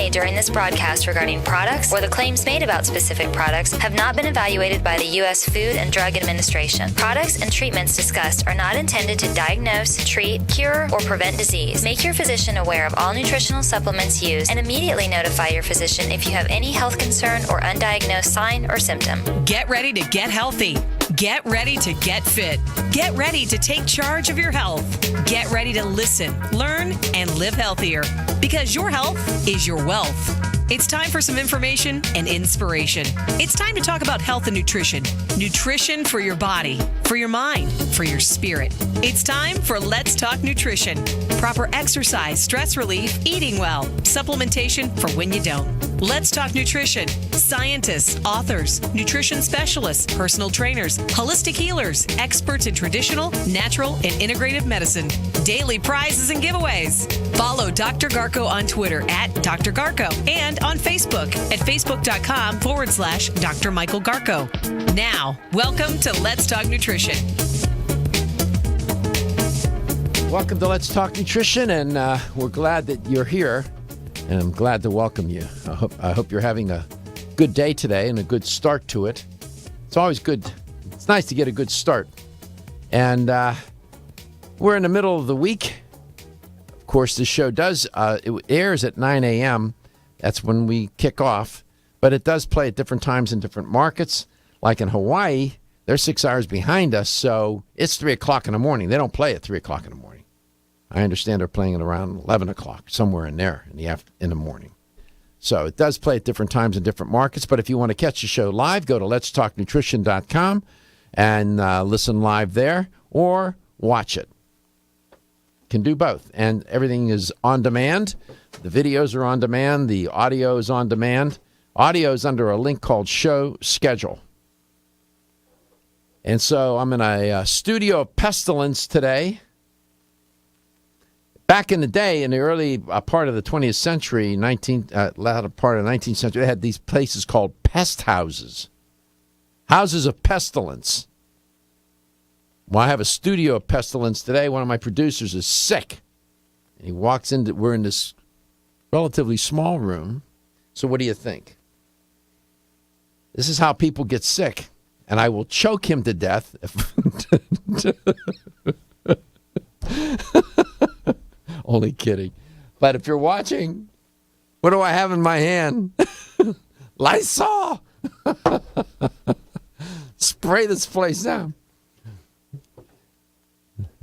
made during this broadcast regarding products or the claims made about specific products have not been evaluated by the U.S. Food and Drug Administration. Products and treatments discussed are not intended to diagnose, treat, cure, or prevent disease. Make your physician aware of all nutritional supplements used and immediately notify your physician if you have any health concern or undiagnosed sign or symptom. Get ready to get healthy. Get ready to get fit. Get ready to take charge of your health. Get ready to listen, learn, and live healthier, because your health is your wealth. It's time for some information and inspiration. It's time to talk about health and nutrition. Nutrition for your body, for your mind, for your spirit. It's time for Let's Talk Nutrition. Proper exercise, stress relief, eating well, supplementation for when you don't. Let's Talk Nutrition. Scientists, authors, nutrition specialists, personal trainers, holistic healers, experts in traditional, natural, and integrative medicine. Daily prizes and giveaways. Follow Dr. Garko on Twitter at Dr. Garko and on Facebook at facebook.com/Dr. Michael Garko. Now, welcome to Let's Talk Nutrition. Welcome to Let's Talk Nutrition, and we're glad that you're here, and I'm glad to welcome you. I hope you're having a good day today and a good start to it. It's always good. It's nice to get a good start. And we're in the middle of the week. Of course, this show it airs at 9 a.m. That's when we kick off. But it does play at different times in different markets. Like in Hawaii, they're 6 hours behind us, so it's 3 o'clock in the morning. They don't play at 3 o'clock in the morning. I understand they're playing it around 11 o'clock, somewhere in there in the morning. So it does play at different times in different markets. But if you want to catch the show live, go to letstalknutrition.com and listen live there or watch it. Can do both. And everything is on demand. The videos are on demand. The audio is on demand. Audio is under a link called Show Schedule. And so I'm in a studio of pestilence today. Back in the day, in the early part of the 20th century, latter part of the 19th century, they had these places called pest houses. Houses of pestilence. Well, I have a studio of pestilence today. One of my producers is sick. And he walks into, we're in this relatively small room. So what do you think? This is how people get sick. And I will choke him to death. Only kidding. But if you're watching, what do I have in my hand? Lysol. Spray this place down.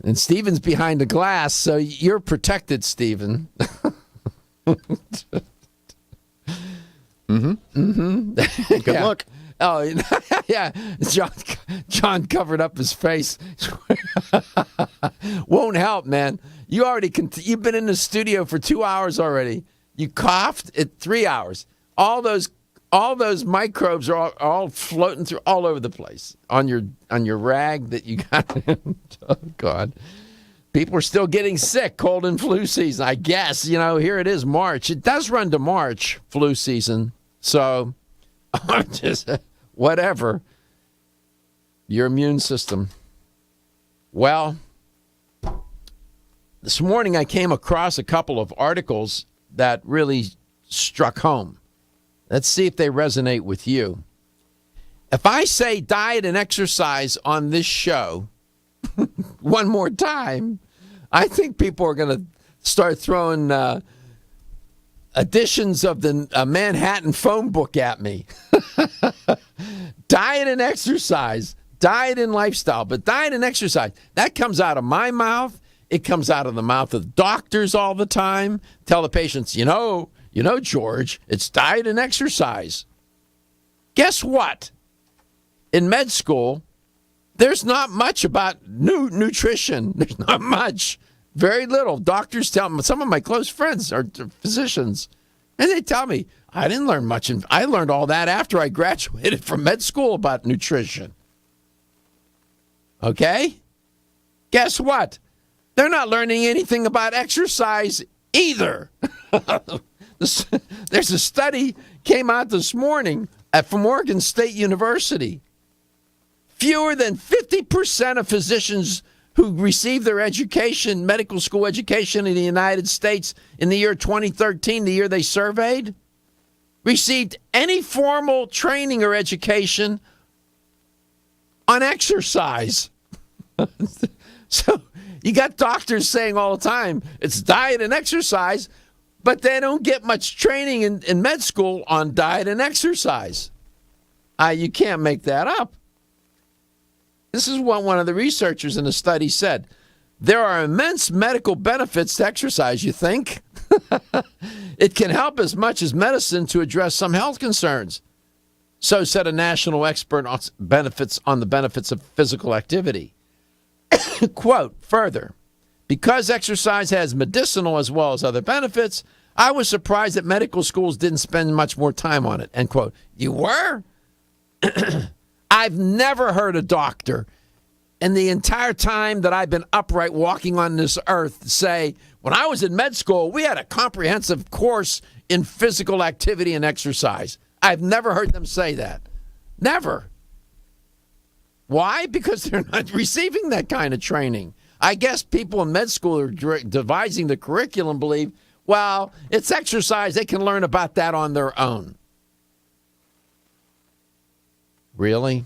And Steven's behind the glass, so you're protected, Steven. Good luck. Oh, yeah. John covered up his face. Won't help, man. You've been in the studio for 2 hours already. You coughed at 3 hours. All those microbes are all floating through all over the place on your rag that you got. Oh God. People are still getting sick, cold and flu season, I guess. Here it is, March. It does run to March, flu season. So just whatever. Your immune system. Well, this morning I came across a couple of articles that really struck home. Let's see if they resonate with you. If I say diet and exercise on this show one more time, I think people are going to start throwing editions of the Manhattan phone book at me. Diet and exercise, diet and lifestyle, but diet and exercise, that comes out of my mouth. It comes out of the mouth of doctors all the time. Tell the patients, George, it's diet and exercise. Guess what? In med school, there's not much about nutrition. There's not much. Very little. Doctors tell me, some of my close friends are physicians, and they tell me, I didn't learn much. I learned all that after I graduated from med school about nutrition. Okay? Guess what? They're not learning anything about exercise either. There's a study came out this morning from Oregon State University. Fewer than 50% of physicians who received their education, medical school education in the United States in the year 2013, the year they surveyed, received any formal training or education on exercise. So you got doctors saying all the time, it's diet and exercise, but they don't get much training in med school on diet and exercise. You can't make that up. This is what one of the researchers in the study said. There are immense medical benefits to exercise, you think? It can help as much as medicine to address some health concerns. So said a national expert on the benefits of physical activity. Quote, further, because exercise has medicinal as well as other benefits, I was surprised that medical schools didn't spend much more time on it. End quote. You were? I've never heard a doctor in the entire time that I've been upright walking on this earth say, when I was in med school, we had a comprehensive course in physical activity and exercise. I've never heard them say that. Never. Why? Because they're not receiving that kind of training. I guess people in med school are devising the curriculum believe, well, it's exercise. They can learn about that on their own. Really?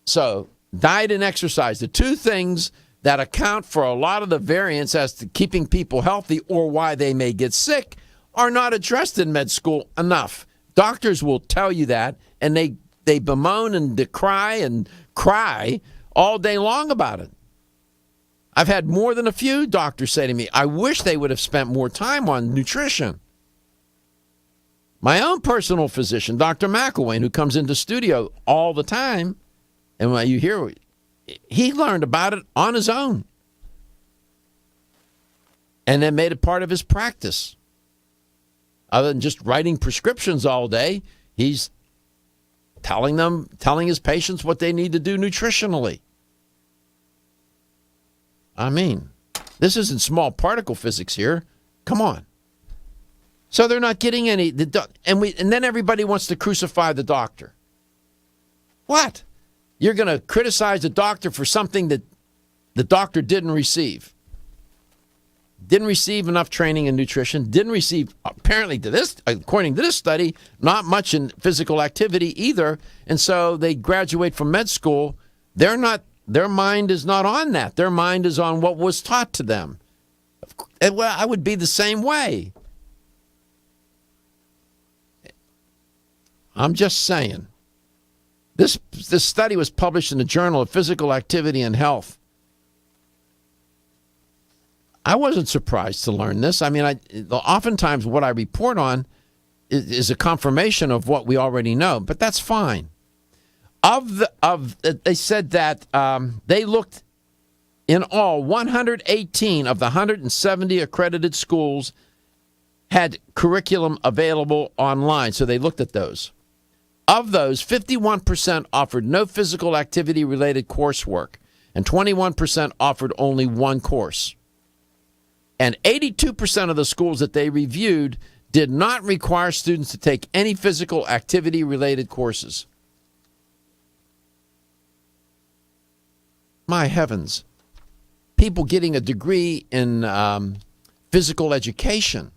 So, diet and exercise, the two things that account for a lot of the variance as to keeping people healthy or why they may get sick, are not addressed in med school enough. Doctors will tell you that, and they bemoan and decry and cry all day long about it. I've had more than a few doctors say to me, I wish they would have spent more time on nutrition. My own personal physician, Dr. McElwain, who comes into studio all the time, and when you hear, he learned about it on his own and then made it part of his practice. Other than just writing prescriptions all day, he's telling his patients what they need to do nutritionally. I mean, this isn't small particle physics here. Come on. So they're not getting any, and then everybody wants to crucify the doctor. What? You're going to criticize the doctor for something that the doctor didn't receive. Didn't receive enough training in nutrition. Didn't receive, apparently according to this study, not much in physical activity either. And so they graduate from med school. Their mind is not on that. Their mind is on what was taught to them. Well, I would be the same way. I'm just saying. This study was published in the Journal of Physical Activity and Health. I wasn't surprised to learn this. I mean, oftentimes what I report on is a confirmation of what we already know, but that's fine. They said that they looked in all 118 of the 170 accredited schools had curriculum available online, so they looked at those. Of those, 51% offered no physical activity-related coursework, and 21% offered only one course. And 82% of the schools that they reviewed did not require students to take any physical activity-related courses. My heavens. People getting a degree in physical education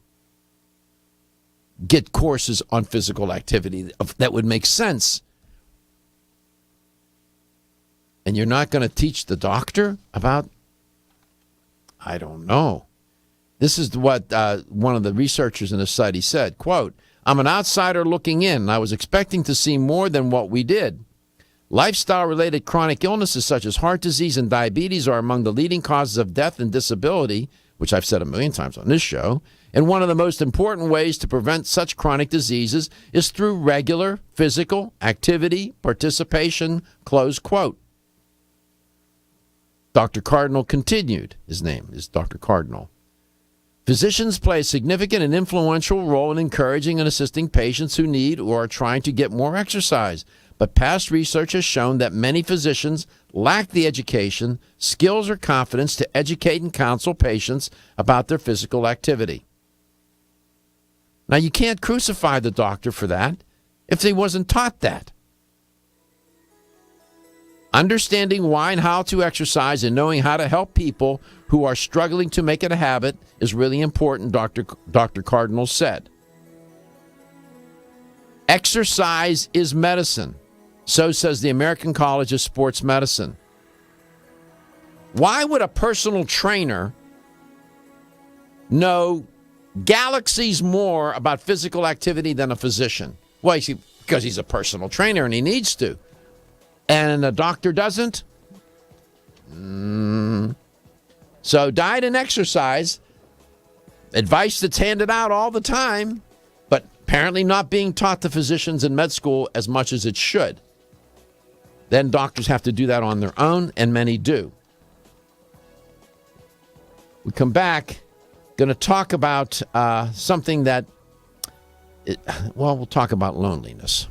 get courses on physical activity that would make sense. And you're not going to teach the doctor about, I don't know. This is what one of the researchers in the study said, quote, I'm an outsider looking in. I was expecting to see more than what we did. Lifestyle-related chronic illnesses such as heart disease and diabetes are among the leading causes of death and disability, which I've said a million times on this show. And one of the most important ways to prevent such chronic diseases is through regular physical activity participation, close quote. Dr. Cardinal continued. His name is Dr. Cardinal. Physicians play a significant and influential role in encouraging and assisting patients who need or are trying to get more exercise. But past research has shown that many physicians lack the education, skills, or confidence to educate and counsel patients about their physical activity. Now, you can't crucify the doctor for that if he wasn't taught that. Understanding why and how to exercise and knowing how to help people who are struggling to make it a habit is really important, Dr. Cardinal said. Exercise is medicine. So says the American College of Sports Medicine. Why would a personal trainer know galaxies more about physical activity than a physician? Well, because he's a personal trainer and he needs to. And a doctor doesn't? So diet and exercise, advice that's handed out all the time, but apparently not being taught to physicians in med school as much as it should. Then doctors have to do that on their own, and many do. We come back, going to talk about something that, we'll talk about loneliness.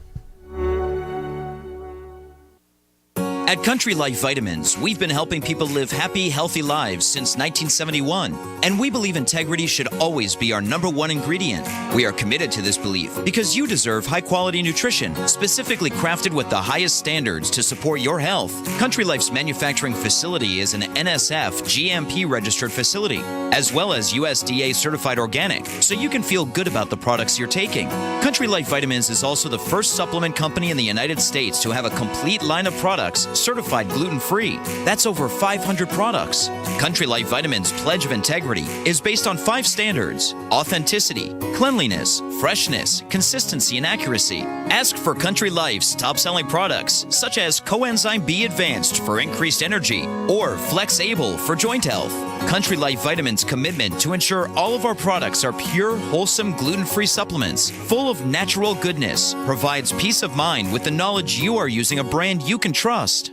At Country Life Vitamins, we've been helping people live happy, healthy lives since 1971. And we believe integrity should always be our number one ingredient. We are committed to this belief because you deserve high-quality nutrition, specifically crafted with the highest standards to support your health. Country Life's manufacturing facility is an NSF GMP-registered facility, as well as USDA certified organic, so you can feel good about the products you're taking. Country Life Vitamins is also the first supplement company in the United States to have a complete line of products certified gluten-free. That's over 500 products. Country Life Vitamins' pledge of integrity is based on 5 standards: authenticity, cleanliness, freshness, consistency, and accuracy. Ask for Country Life's top-selling products, such as Coenzyme B Advanced for increased energy or Flex Able for joint health. Country Life Vitamins' commitment to ensure all of our products are pure, wholesome, gluten-free supplements full of natural goodness provides peace of mind with the knowledge you are using a brand you can trust.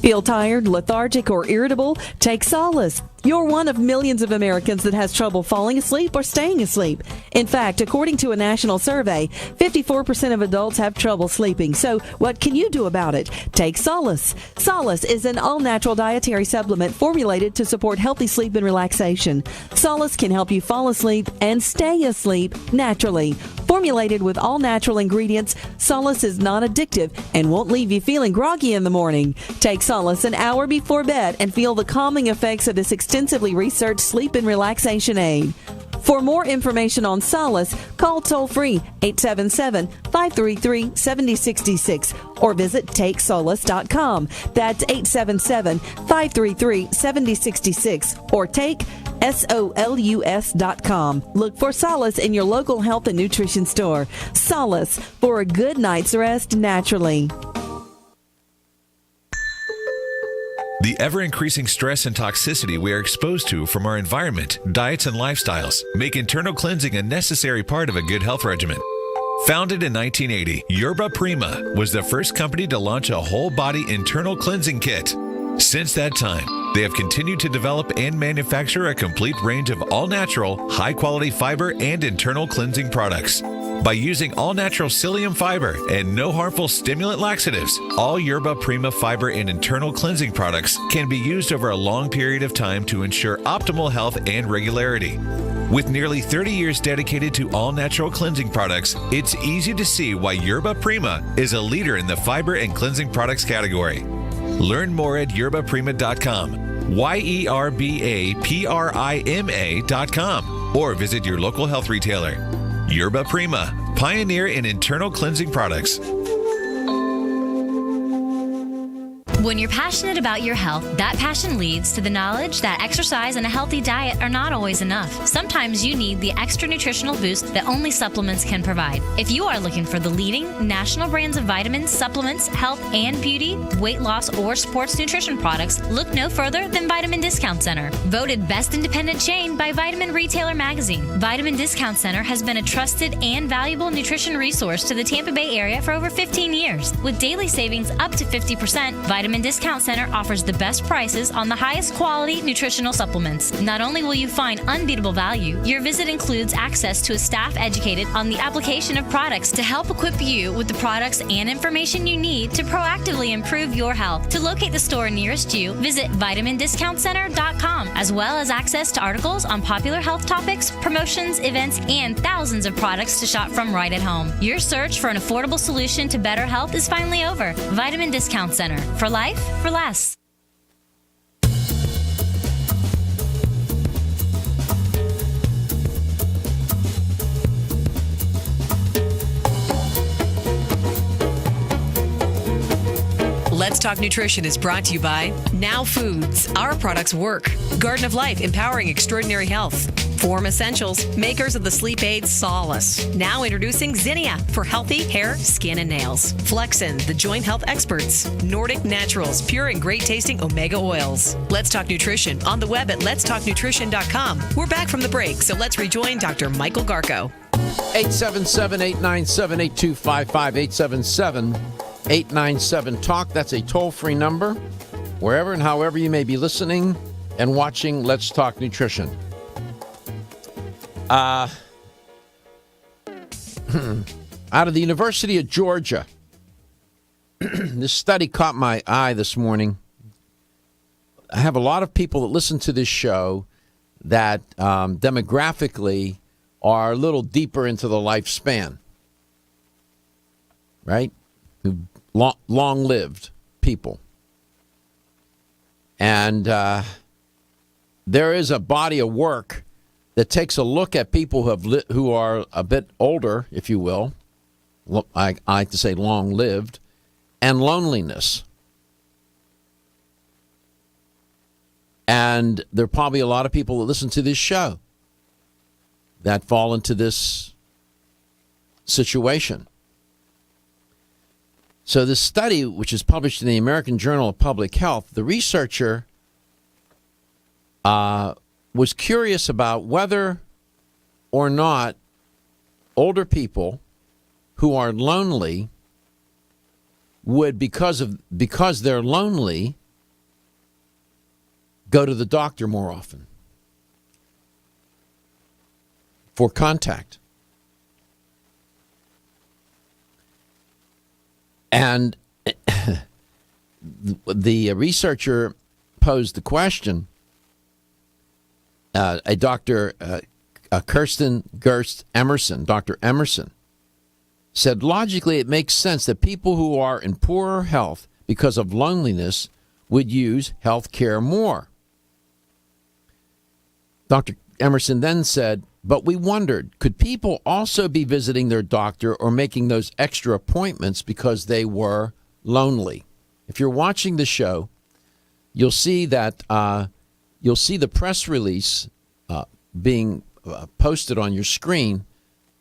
Feel tired, lethargic, or irritable? Take solace. You're one of millions of Americans that has trouble falling asleep or staying asleep. In fact, according to a national survey, 54% of adults have trouble sleeping. So what can you do about it? Take Solace. Solace is an all-natural dietary supplement formulated to support healthy sleep and relaxation. Solace can help you fall asleep and stay asleep naturally. Formulated with all-natural ingredients, Solace is non-addictive and won't leave you feeling groggy in the morning. Take Solace an hour before bed and feel the calming effects of this extensively researched sleep and relaxation aid. For more information on Solace, call toll-free 877-533-7066 or visit TakeSolace.com. That's 877-533-7066 or take SOLUS.com. Look for Solace in your local health and nutrition store. Solace, for a good night's rest naturally. The ever-increasing stress and toxicity we are exposed to from our environment, diets, and lifestyles make internal cleansing a necessary part of a good health regimen. Founded in 1980, Yerba Prima was the first company to launch a whole-body internal cleansing kit. Since that time, they have continued to develop and manufacture a complete range of all-natural, high-quality fiber and internal cleansing products. By using all-natural psyllium fiber and no harmful stimulant laxatives, all Yerba Prima fiber and internal cleansing products can be used over a long period of time to ensure optimal health and regularity. With nearly 30 years dedicated to all-natural cleansing products, it's easy to see why Yerba Prima is a leader in the fiber and cleansing products category. Learn more at yerbaprima.com, YERBAPRIMA.com, or visit your local health retailer. Yerba Prima, pioneer in internal cleansing products. When you're passionate about your health, that passion leads to the knowledge that exercise and a healthy diet are not always enough. Sometimes you need the extra nutritional boost that only supplements can provide. If you are looking for the leading national brands of vitamins, supplements, health and beauty, weight loss, or sports nutrition products, look no further than Vitamin Discount Center. Voted best independent chain by Vitamin Retailer Magazine, Vitamin Discount Center has been a trusted and valuable nutrition resource to the Tampa Bay area for over 15 years. With daily savings up to 50%, Vitamin Discount Center offers the best prices on the highest quality nutritional supplements. Not only will you find unbeatable value, your visit includes access to a staff educated on the application of products to help equip you with the products and information you need to proactively improve your health. To locate the store nearest you, visit vitamindiscountcenter.com, as well as access to articles on popular health topics, promotions, events, and thousands of products to shop from right at home. Your search for an affordable solution to better health is finally over. Vitamin Discount Center. For life life for less. Let's Talk Nutrition is brought to you by Now Foods. Our products work. Garden of Life, empowering extraordinary health. Form Essentials, makers of the sleep aid Solace. Now introducing Zinnia for healthy hair, skin, and nails. Flexin, the joint health experts. Nordic Naturals, pure and great tasting omega oils. Let's Talk Nutrition on the web at letstalknutrition.com. We're back from the break, so let's rejoin Dr. Michael Garko. 877-897-8255, 877-897-TALK. That's a toll-free number. Wherever and however you may be listening and watching Let's Talk Nutrition. Out of the University of Georgia, this study caught my eye this morning. I have a lot of people that listen to this show that demographically are a little deeper into the lifespan, right? Long-lived people. And there is a body of work that takes a look at people who are a bit older, if you will. I like to say long-lived, and loneliness. And there are probably a lot of people that listen to this show that fall into this situation. So this study, which is published in the American Journal of Public Health, the researcher was curious about whether or not older people who are lonely would, because they're lonely, go to the doctor more often for contact. And the researcher posed the question. A Dr. Kirsten Gerst Emerson, Dr. Emerson, said logically it makes sense that people who are in poorer health because of loneliness would use health care more. Dr. Emerson then said, but we wondered, could people also be visiting their doctor or making those extra appointments because they were lonely? If you're watching the show, you'll see that you'll see the press release being posted on your screen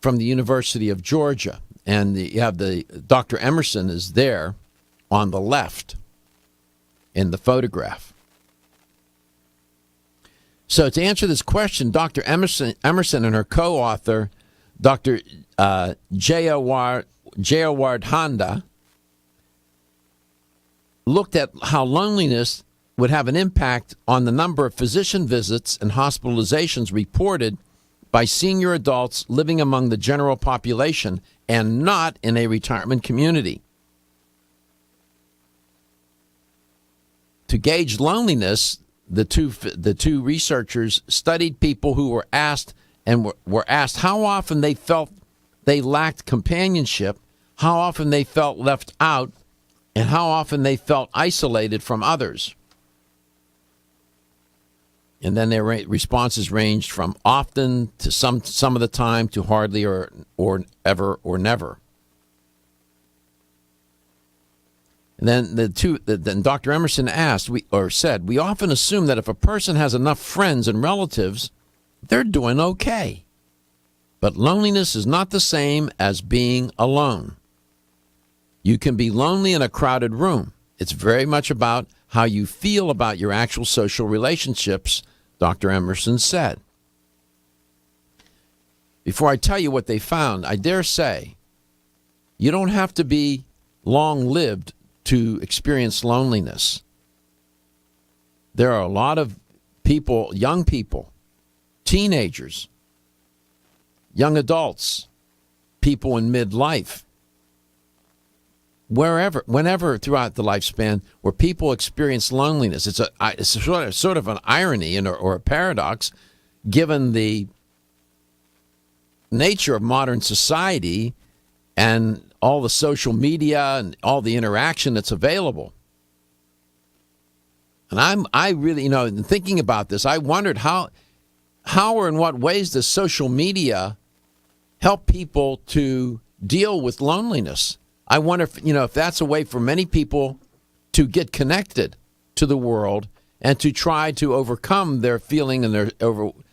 from the University of Georgia. And you have Dr. Emerson is there on the left in the photograph. So to answer this question, Dr. Emerson and her co-author, Dr. Jayawardhanda, looked at how loneliness would have an impact on the number of physician visits and hospitalizations reported by senior adults living among the general population and not in a retirement community. To gauge loneliness, the two researchers studied people who were asked how often they felt they lacked companionship, how often they felt left out, and how often they felt isolated from others. And then their responses ranged from often to some of the time to hardly or ever or never. And then then Dr. Emerson said, we often assume that if a person has enough friends and relatives, they're doing okay. But loneliness is not the same as being alone. You can be lonely in a crowded room. It's very much about how you feel about your actual social relationships, Dr. Emerson said. Before I tell you what they found, I dare say you don't have to be long-lived to experience loneliness. There are a lot of people, young people, teenagers, young adults, people in midlife, whenever throughout the lifespan where people experience loneliness. It's sort of an irony or a paradox, given the nature of modern society and all the social media and all the interaction that's available. And I really, in thinking about this, I wondered how or in what ways does social media help people to deal with loneliness? I wonder if that's a way for many people to get connected to the world and to try to overcome their feeling and their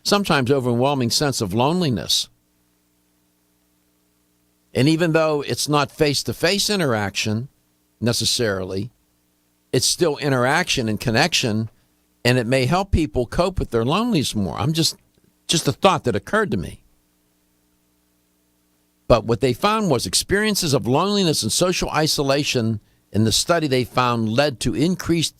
sometimes overwhelming sense of loneliness. And even though it's not face-to-face interaction necessarily, it's still interaction and connection, and it may help people cope with their loneliness more. I'm just a thought that occurred to me. But what they found was experiences of loneliness and social isolation in the study they found led to increased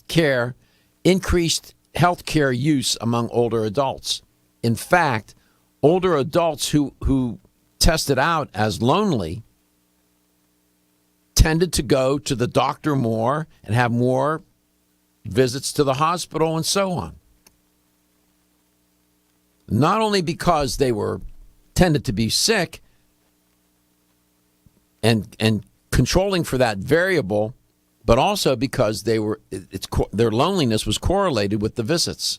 health care use among older adults. In fact, older adults who tested out as lonely tended to go to the doctor more and have more visits to the hospital and so on. Not only because they tended to be sick and controlling for that variable, but also because their loneliness was correlated with the visits.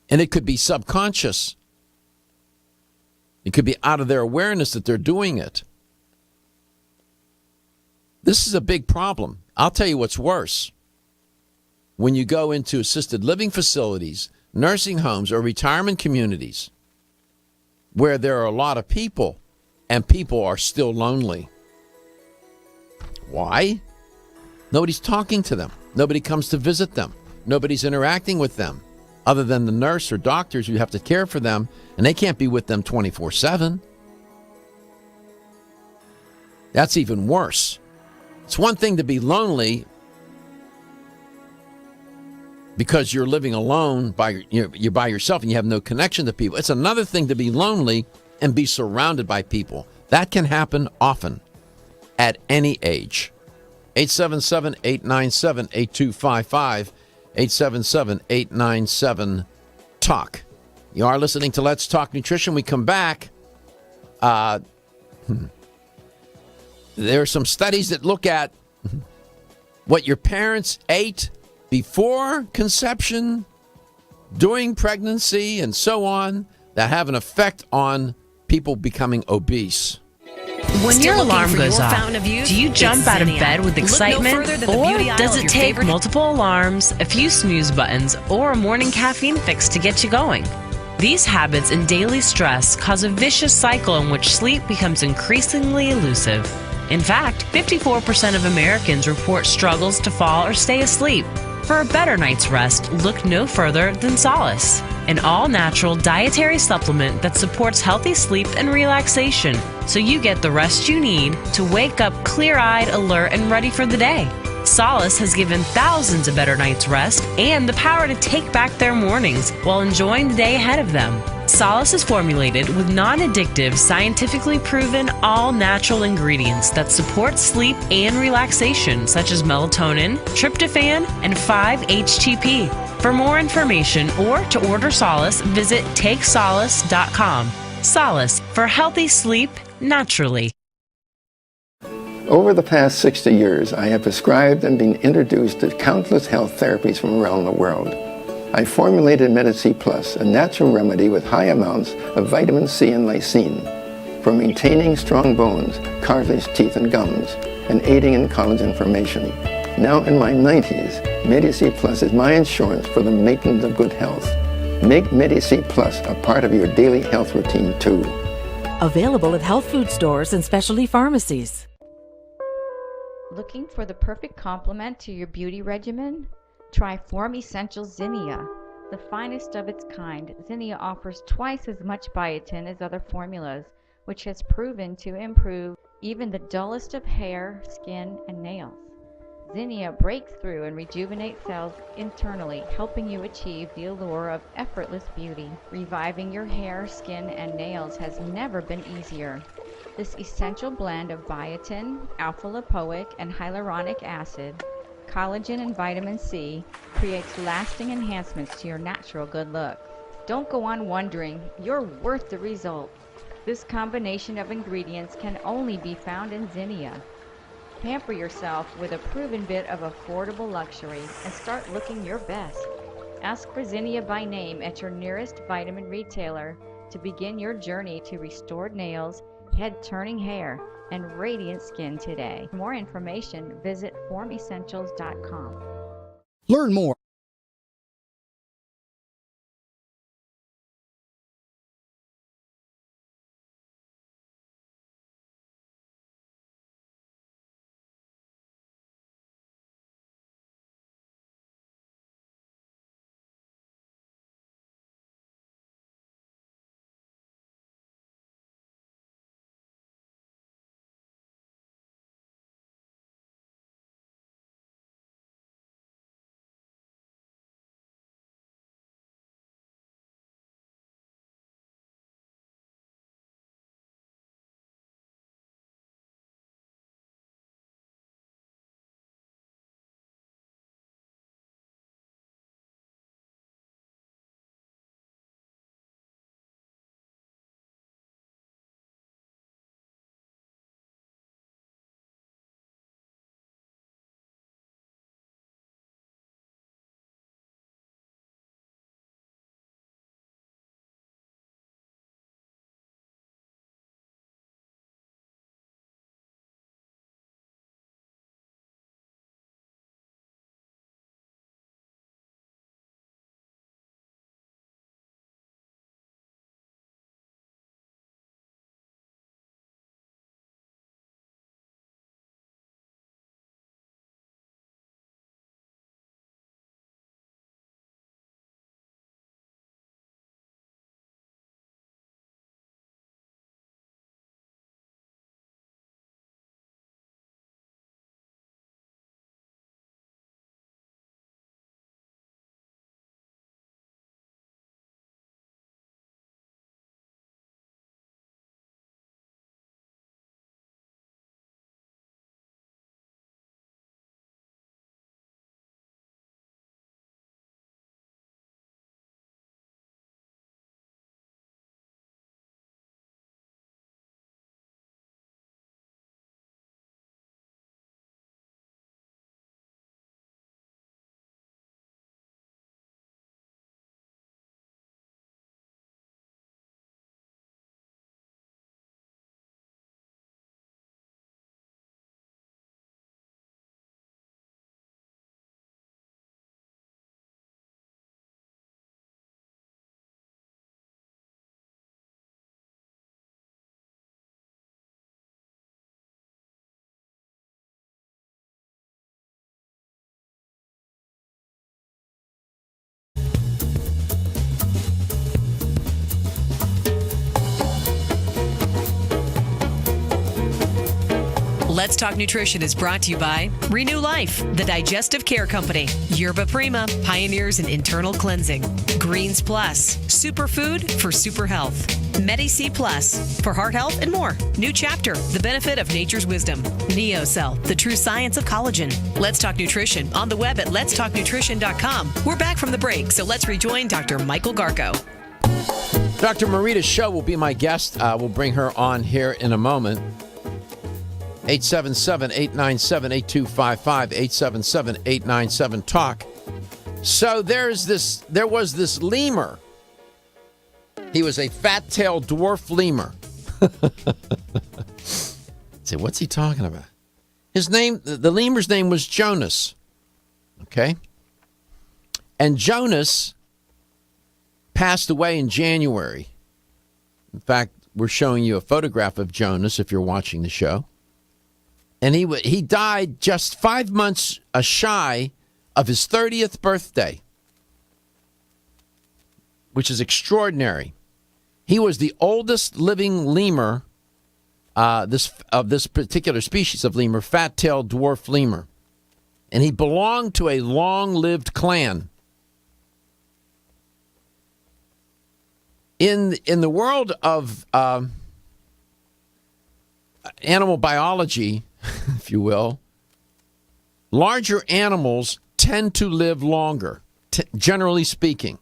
And it could be subconscious. It could be out of their awareness that they're doing it. This is a big problem. I'll tell you what's worse. When you go into assisted living facilities, nursing homes, or retirement communities where there are a lot of people and people are still lonely. Why? Nobody's talking to them. Nobody comes to visit them. Nobody's interacting with them other than the nurse or doctors who have to care for them, and they can't be with them 24/7. That's even worse. It's one thing to be lonely because you're living alone, you're by yourself and you have no connection to people. It's another thing to be lonely and be surrounded by people. That can happen often at any age. 877-897-8255, 877-897-TALK. You are listening to Let's Talk Nutrition. We come back. There are some studies that look at what your parents ate before conception, during pregnancy, and so on, that have an effect on people becoming obese. When your alarm goes off, do you jump out of bed with excitement? Or does it take multiple alarms, a few snooze buttons, or a morning caffeine fix to get you going? These habits and daily stress cause a vicious cycle in which sleep becomes increasingly elusive. In fact, 54% of Americans report struggles to fall or stay asleep. For a better night's rest, look no further than Solace, an all-natural dietary supplement that supports healthy sleep and relaxation, so you get the rest you need to wake up clear-eyed, alert, and ready for the day. Solace has given thousands a better night's rest and the power to take back their mornings while enjoying the day ahead of them. Solace is formulated with non-addictive, scientifically proven, all-natural ingredients that support sleep and relaxation, such as melatonin, tryptophan, and 5-HTP. For more information or to order Solace, visit takesolace.com. Solace, for healthy sleep naturally. Over the past 60 years, I have prescribed and been introduced to countless health therapies from around the world. I formulated Medi-C Plus, a natural remedy with high amounts of vitamin C and lysine for maintaining strong bones, cartilage, teeth, and gums, and aiding in collagen formation. Now in my 90s, Medi-C Plus is my insurance for the maintenance of good health. Make Medi-C Plus a part of your daily health routine too. Available at health food stores and specialty pharmacies. Looking for the perfect complement to your beauty regimen? Try Form Essentials Zinnia. The finest of its kind, Zinnia offers twice as much biotin as other formulas, which has proven to improve even the dullest of hair, skin, and nails. Zinnia breaks through and rejuvenates cells internally, helping you achieve the allure of effortless beauty. Reviving your hair, skin, and nails has never been easier. This essential blend of biotin, alpha-lipoic, and hyaluronic acid, collagen, and vitamin C creates lasting enhancements to your natural good look. Don't go on wondering, you're worth the result. This combination of ingredients can only be found in Zinnia. Pamper yourself with a proven bit of affordable luxury and start looking your best. Ask for Zinnia by name at your nearest vitamin retailer to begin your journey to restored nails, head-turning hair, and radiant skin today. For more information, visit formessentials.com. Learn more. Let's Talk Nutrition is brought to you by Renew Life, the Digestive Care Company, Yerba Prima, pioneers in internal cleansing, Greens Plus, superfood for super health, Medi-C Plus, for heart health and more, New Chapter, the benefit of nature's wisdom, NeoCell, the true science of collagen. Let's Talk Nutrition on the web at letstalknutrition.com. We're back from the break, so let's rejoin Dr. Michael Garko. Dr. Marita Schauch will be my guest. We'll bring her on here in a moment. 877-897-8255, 877-897-TALK. So there was this lemur. He was a fat-tailed dwarf lemur. Say, what's he talking about? His name, the lemur's name was Jonas. Okay? And Jonas passed away in January. In fact, we're showing you a photograph of Jonas if you're watching the show. And he died just 5 months shy of his 30th birthday, which is extraordinary. He was the oldest living lemur of this particular species of lemur, fat-tailed dwarf lemur. And he belonged to a long-lived clan. In the world of animal biology, if you will, larger animals tend to live longer, generally speaking.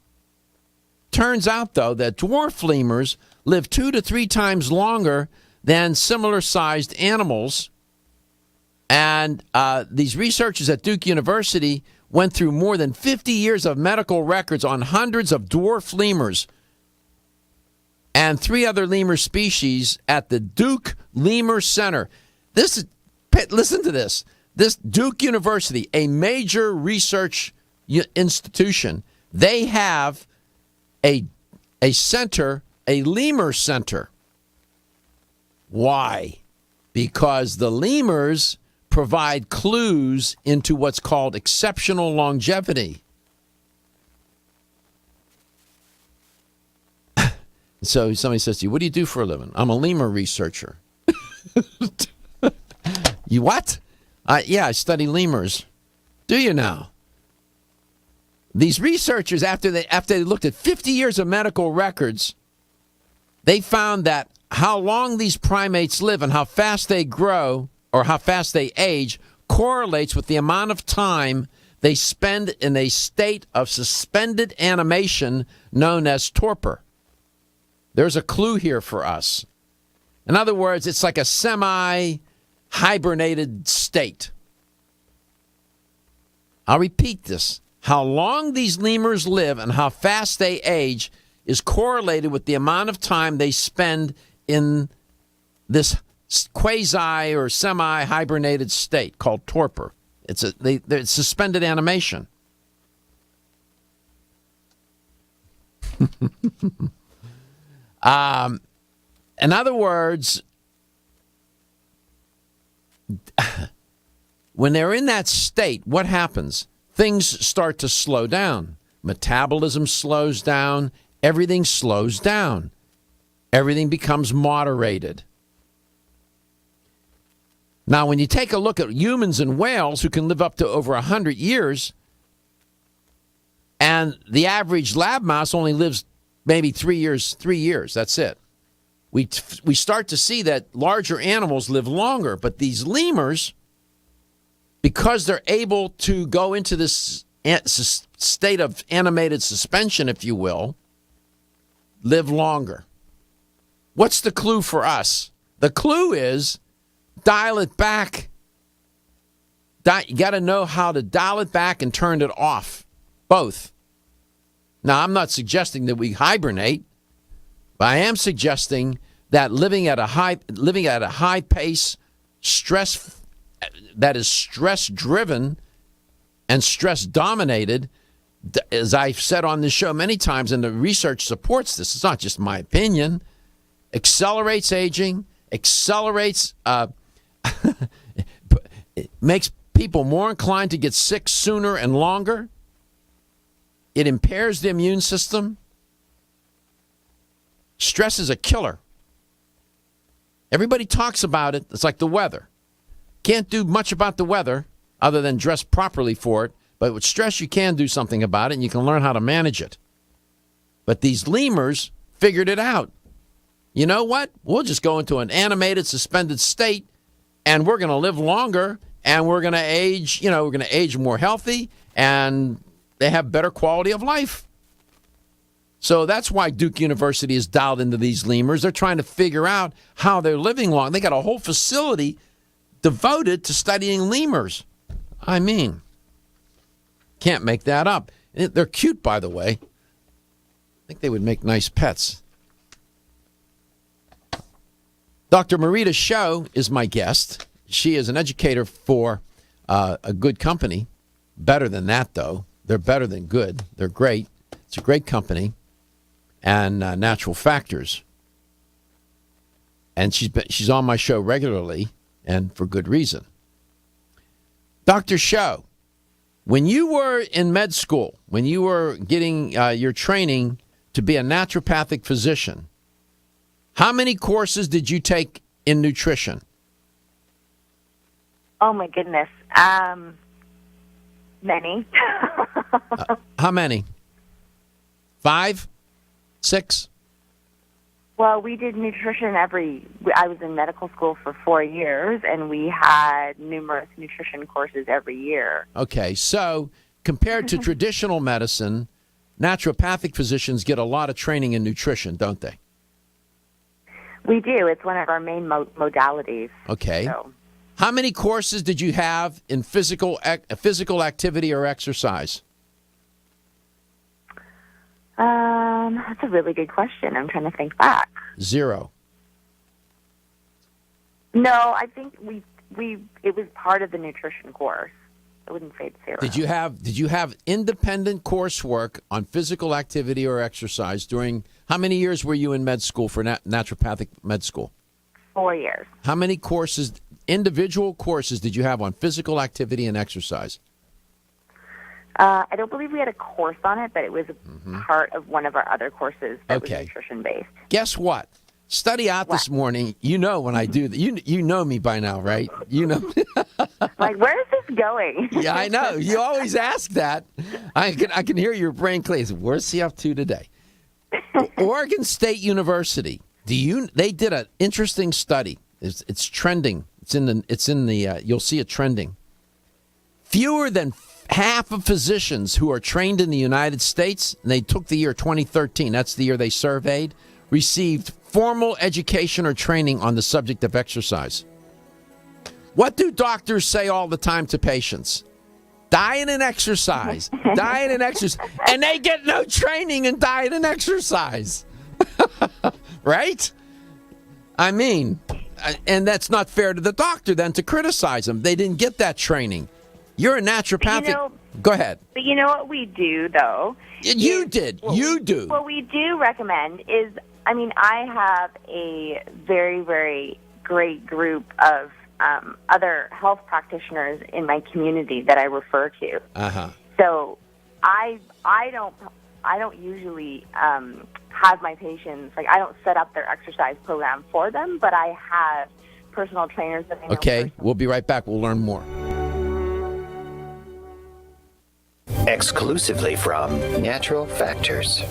Turns out, though, that dwarf lemurs live 2 to 3 times longer than similar-sized animals, And these researchers at Duke University went through more than 50 years of medical records on hundreds of dwarf lemurs and 3 other lemur species at the Duke Lemur Center. Listen to this. This Duke University, a major research institution, they have a center, a lemur center. Why? Because the lemurs provide clues into what's called exceptional longevity. So somebody says to you, what do you do for a living? I'm a lemur researcher. You what? Yeah, I study lemurs. Do you now? These researchers, after they looked at 50 years of medical records, they found that how long these primates live and how fast they grow or how fast they age correlates with the amount of time they spend in a state of suspended animation known as torpor. There's a clue here for us. In other words, it's like a semi-hibernated state. I'll repeat this. How long these lemurs live and how fast they age is correlated with the amount of time they spend in this quasi or semi-hibernated state called torpor. It's suspended animation. In other words, when they're in that state, what happens? Things start to slow down. Metabolism slows down. Everything slows down. Everything becomes moderated. Now, when you take a look at humans and whales who can live up to over 100 years, and the average lab mouse only lives maybe 3 years, that's it. We start to see that larger animals live longer, but these lemurs, because they're able to go into this state of animated suspension, if you will, live longer. What's the clue for us? The clue is dial it back. You got to know how to dial it back and turn it off. Both. Now, I'm not suggesting that we hibernate, but I am suggesting that living at a high pace, stress that is stress driven and stress dominated, as I've said on this show many times, and the research supports this. It's not just my opinion. Accelerates aging, it makes people more inclined to get sick sooner and longer. It impairs the immune system. Stress is a killer. Everybody talks about it. It's like the weather. Can't do much about the weather other than dress properly for it. But with stress, you can do something about it, and you can learn how to manage it. But these lemurs figured it out. You know what? We'll just go into an animated, suspended state, and we're going to live longer, and we're going to age, we're going to age more healthy, and they have better quality of life. So that's why Duke University is dialed into these lemurs. They're trying to figure out how they're living long. They got a whole facility devoted to studying lemurs. I mean, can't make that up. They're cute, by the way. I think they would make nice pets. Dr. Marita Schauch is my guest. She is an educator for a good company. Better than that, though. They're better than good. They're great. It's a great company. And Natural Factors. And she's on my show regularly, and for good reason. Dr. Schauch, when you were in med school, when you were getting your training to be a naturopathic physician, how many courses did you take in nutrition? Oh, my goodness. Many. How many? 5? 6? Well, we did nutrition I was in medical school for 4 years, and we had numerous nutrition courses every year. Okay, so compared to traditional medicine, naturopathic physicians get a lot of training in nutrition, don't they? We do. It's one of our main modalities. Okay. So. How many courses did you have in physical activity or exercise? That's a really good question. I'm trying to think back. 0. No, I think it was part of the nutrition course. I wouldn't say it's 0. Did you have independent coursework on physical activity or exercise during how many years were you in med school for naturopathic med school? 4 years. How many courses, individual courses, did you have on physical activity and exercise? I don't believe we had a course on it, but it was a part of one of our other courses that was nutrition-based. Guess what? Study out this morning. You know when I do that. You know me by now, right? You know. Like, where is this going? Yeah, I know. You always ask that. I can hear your brain clicks. Where's he up to today? Oregon State University. They did an interesting study. It's trending. It's in the you'll see it trending. Fewer than half of physicians who are trained in the United States, and they took the year 2013, that's the year they surveyed, received formal education or training on the subject of exercise. What do doctors say all the time to patients? Diet and exercise. Diet and exercise. And they get no training in diet and exercise. Right? I mean, and that's not fair to the doctor then to criticize them. They didn't get that training. You're a naturopathic. Go ahead. But you know what we do, though? You do. What we do recommend is, I have a very, very great group of other health practitioners in my community that I refer to. So I don't usually have my patients, I don't set up their exercise program for them, but I have personal trainers that I know. Okay, we'll be right back. We'll learn more. Exclusively from Natural Factors.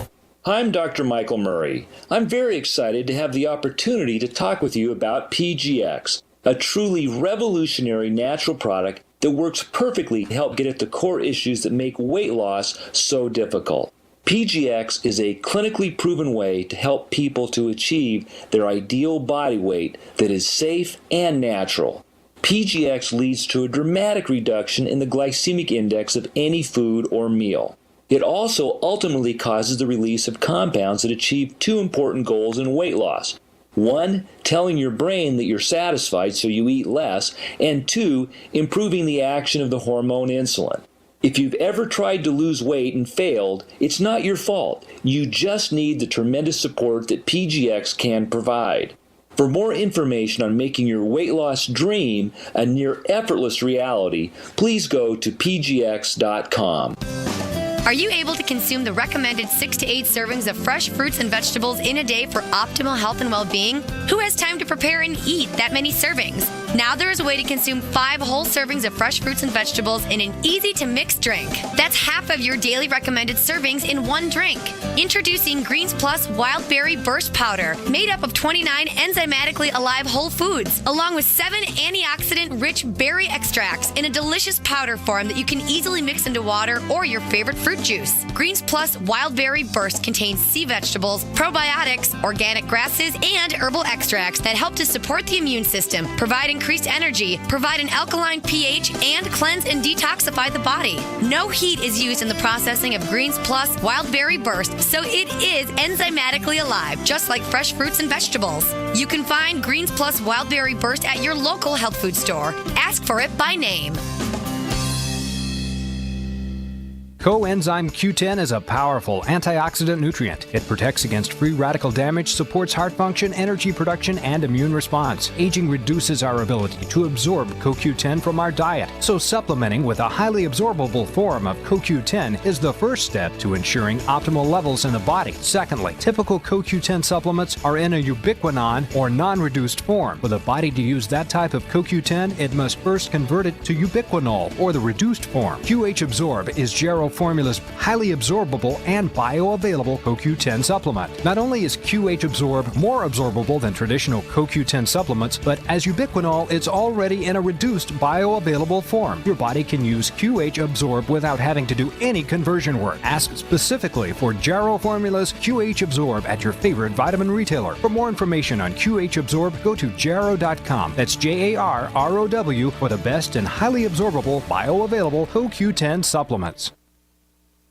I'm Dr. Michael Murray. I'm very excited to have the opportunity to talk with you about PGX, a truly revolutionary natural product that works perfectly to help get at the core issues that make weight loss so difficult. PGX is a clinically proven way to help people to achieve their ideal body weight that is safe and natural. PGX leads to a dramatic reduction in the glycemic index of any food or meal. It also ultimately causes the release of compounds that achieve 2 important goals in weight loss. 1, telling your brain that you're satisfied so you eat less, and 2, improving the action of the hormone insulin. If you've ever tried to lose weight and failed, it's not your fault. You just need the tremendous support that PGX can provide. For more information on making your weight loss dream a near effortless reality, please go to pgx.com. Are you able to consume the recommended 6 to 8 servings of fresh fruits and vegetables in a day for optimal health and well-being? Who has time to prepare and eat that many servings? Now there is a way to consume 5 whole servings of fresh fruits and vegetables in an easy-to-mix drink. That's half of your daily recommended servings in one drink. Introducing Greens Plus Wild Berry Burst Powder, made up of 29 enzymatically alive whole foods, along with 7 antioxidant-rich berry extracts in a delicious powder form that you can easily mix into water or your favorite fruit juice. Greens Plus Wild Berry Burst contains sea vegetables, probiotics, organic grasses, and herbal extracts that help to support the immune system, provide increased energy, provide an alkaline pH, and cleanse and detoxify the body. No heat is used in the processing of Greens Plus Wild Berry Burst, so it is enzymatically alive, just like fresh fruits and vegetables. You can find Greens Plus Wild Berry Burst at your local health food store. Ask for it by name. Coenzyme Q10 is a powerful antioxidant nutrient. It protects against free radical damage, supports heart function, energy production, and immune response. Aging reduces our ability to absorb CoQ10 from our diet, so supplementing with a highly absorbable form of CoQ10 is the first step to ensuring optimal levels in the body. Secondly, typical CoQ10 supplements are in a ubiquinone or non-reduced form. For the body to use that type of CoQ10, it must first convert it to ubiquinol or the reduced form. QH Absorb is Formula's highly absorbable and bioavailable CoQ10 supplement. Not only is QH Absorb more absorbable than traditional CoQ10 supplements, but as ubiquinol, it's already in a reduced bioavailable form. Your body can use QH Absorb without having to do any conversion work. Ask specifically for Jarrow Formula's QH Absorb at your favorite vitamin retailer. For more information on QH Absorb, go to jarrow.com. That's JARROW for the best and highly absorbable bioavailable CoQ10 supplements.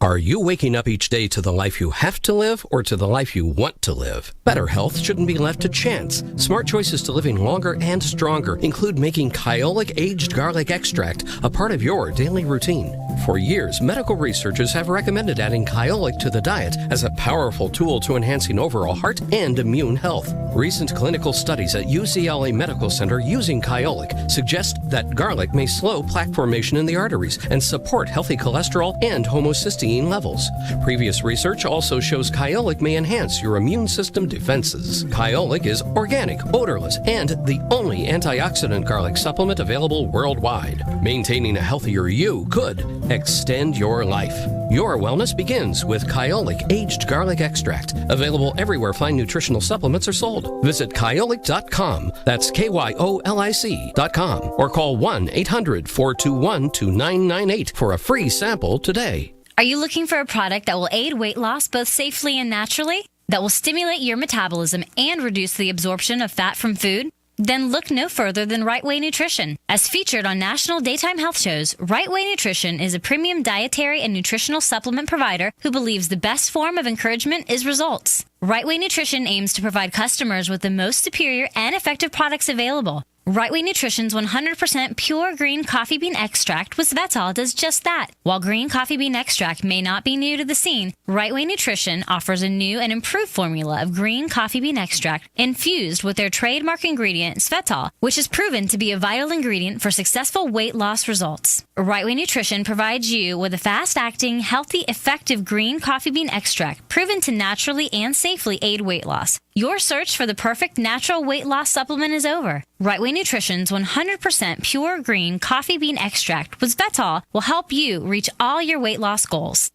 Are you waking up each day to the life you have to live or to the life you want to live? Better health shouldn't be left to chance. Smart choices to living longer and stronger include making Kyolic aged garlic extract a part of your daily routine. For years, medical researchers have recommended adding Kyolic to the diet as a powerful tool to enhancing overall heart and immune health. Recent clinical studies at UCLA Medical Center using Kyolic suggest that garlic may slow plaque formation in the arteries and support healthy cholesterol and homocysteine levels. Previous research also shows Kyolic may enhance your immune system defenses. Kyolic is organic, odorless, and the only antioxidant garlic supplement available worldwide. Maintaining a healthier you could extend your life. Your wellness begins with Kyolic aged garlic extract, available everywhere fine nutritional supplements are sold. Visit Kyolic.com, that's KYOLIC.com, or call 1-800-421-2998 for a free sample today. Are you looking for a product that will aid weight loss both safely and naturally? That will stimulate your metabolism and reduce the absorption of fat from food? Then look no further than Right Way Nutrition. As featured on national daytime health shows, Right Way Nutrition is a premium dietary and nutritional supplement provider who believes the best form of encouragement is results. Right Way Nutrition aims to provide customers with the most superior and effective products available. Right Way Nutrition's 100% pure green coffee bean extract with Svetol does just that. While green coffee bean extract may not be new to the scene, Right Way Nutrition offers a new and improved formula of green coffee bean extract infused with their trademark ingredient Svetol, which is proven to be a vital ingredient for successful weight loss results. Right Way Nutrition provides you with a fast-acting, healthy, effective green coffee bean extract proven to naturally and safely aid weight loss. Your search for the perfect natural weight loss supplement is over. Right Way Nutrition's 100% pure green coffee bean extract with Svetol will help you reach all your weight loss goals.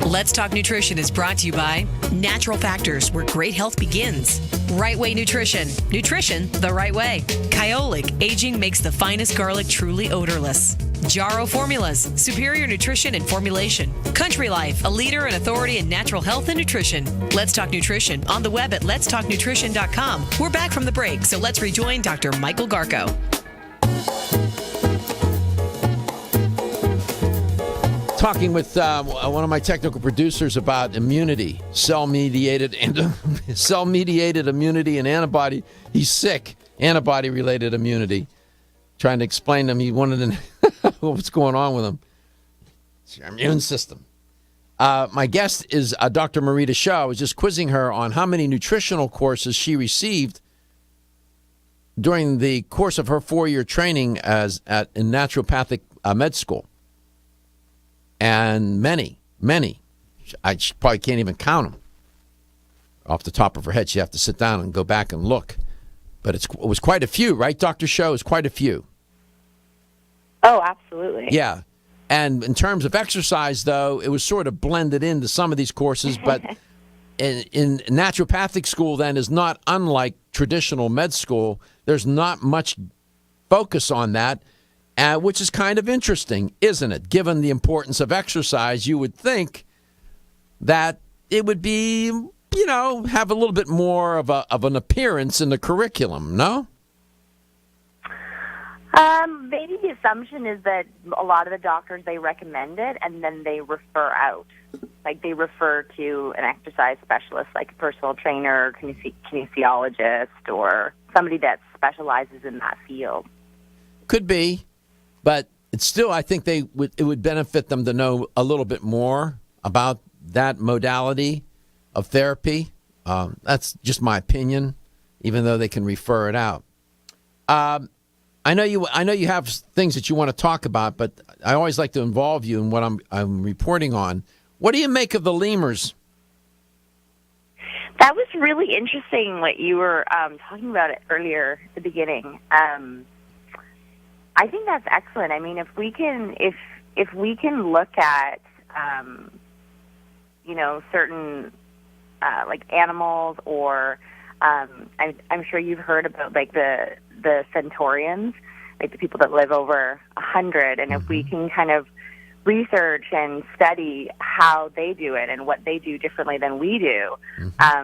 Let's Talk Nutrition is brought to you by Natural Factors, where great health begins. Right Way Nutrition. Nutrition the right way. Kyolic. Aging makes the finest garlic truly odorless. Jarrow Formulas. Superior nutrition and formulation. Country Life. A leader and authority in natural health and nutrition. Let's Talk Nutrition on the web at letstalknutrition.com. We're back from the break, so let's rejoin Dr. Michael Garko. Talking with one of my technical producers about immunity, cell-mediated immunity and antibody. He's sick, antibody-related immunity. Trying to explain to him, he wanted to know what's going on with him. It's your immune system. My guest is Dr. Marita Schauch. I was just quizzing her on how many nutritional courses she received during the course of her 4-year training in naturopathic med school. And many. I probably can't even count them. Off the top of her head, she'd have to sit down and go back and look. But it was quite a few, right, Dr. Schauch? It was quite a few. Oh, absolutely. Yeah. And in terms of exercise, though, it was sort of blended into some of these courses. But in naturopathic school, then, is not unlike traditional med school. There's not much focus on that. Which is kind of interesting, isn't it? Given the importance of exercise, you would think that it would be, have a little bit more of an appearance in the curriculum, no? Maybe the assumption is that a lot of the doctors, they recommend it, and then they refer out. Like, they refer to an exercise specialist, like a personal trainer, kinesiologist, or somebody that specializes in that field. Could be. But it's still, I think it would benefit them to know a little bit more about that modality of therapy. That's just my opinion, even though they can refer it out. I know you have things that you want to talk about, but I always like to involve you in what I'm reporting on. What do you make of the lemurs That was really interesting what you were talking about it earlier at the beginning. I think that's excellent. I mean, if we can look at certain like animals, or I'm sure you've heard about like the centurions, like the people that live over 100, and if we can kind of research and study how they do it and what they do differently than we do, I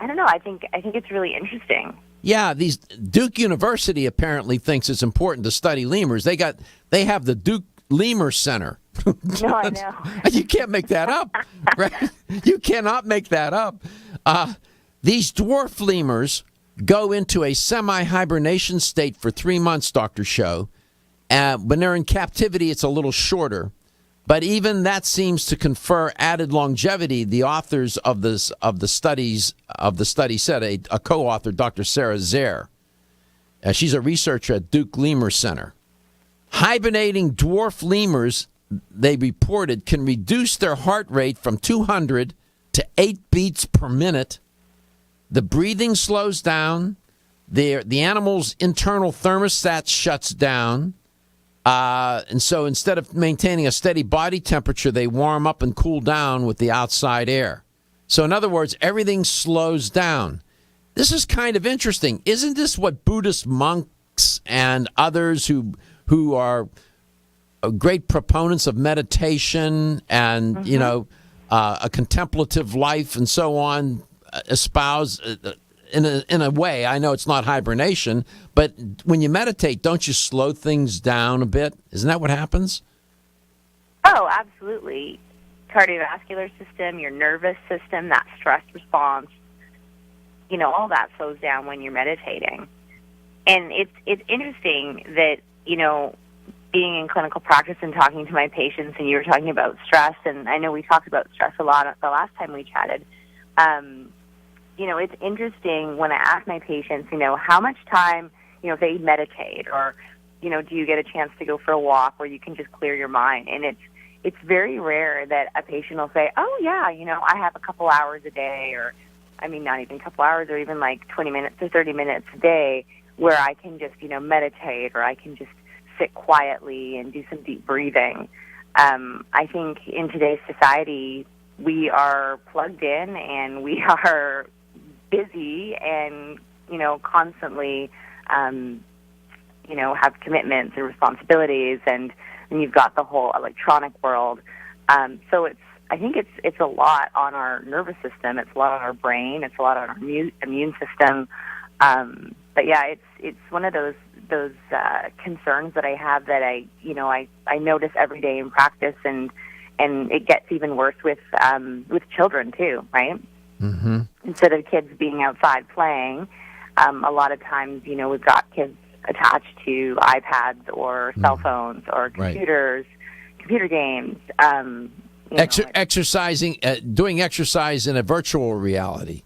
don't know. I think it's really interesting. Yeah, Duke University apparently thinks it's important to study lemurs. They have the Duke Lemur Center. No, I know. You can't make that up, right? You cannot make that up. These dwarf lemurs go into a semi-hibernation state for 3 months, Dr. Schauch. When they're in captivity, it's a little shorter. But even that seems to confer added longevity. The authors of the study said, a co-author, Dr. Sarah Zare. She's a researcher at Duke Lemur Center. Hibernating dwarf lemurs, they reported, can reduce their heart rate from 200 to 8 beats per minute. The breathing slows down. The animal's internal thermostat shuts down. And so instead of maintaining a steady body temperature, they warm up and cool down with the outside air. So in other words, everything slows down. This is kind of interesting. Isn't this what Buddhist monks and others who are great proponents of meditation and, a contemplative life and so on espouse in a way? I know it's not hibernation, but when you meditate, don't you slow things down a bit? Isn't that what happens? Oh, absolutely. Cardiovascular system, your nervous system, that stress response, all that slows down when you're meditating. And it's interesting that, being in clinical practice and talking to my patients, and you were talking about stress, and I know we talked about stress a lot the last time we chatted. It's interesting when I ask my patients, how much time, if they meditate, or, do you get a chance to go for a walk where you can just clear your mind? And it's very rare that a patient will say, oh, yeah, I have a couple hours a day, or, not even a couple hours, or even like 20 minutes to 30 minutes a day where I can just, meditate, or I can just sit quietly and do some deep breathing. I think in today's society, we are plugged in and we are busy and, constantly, have commitments and responsibilities, and you've got the whole electronic world. So I think it's a lot on our nervous system. It's a lot on our brain. It's a lot on our immune system. But yeah, it's one of those concerns that I have that I notice every day in practice, and it gets even worse with children too, right? Mm-hmm. Instead of kids being outside playing, a lot of times, we've got kids attached to iPads or cell phones or computers, computer games. Exercising, doing exercise in a virtual reality.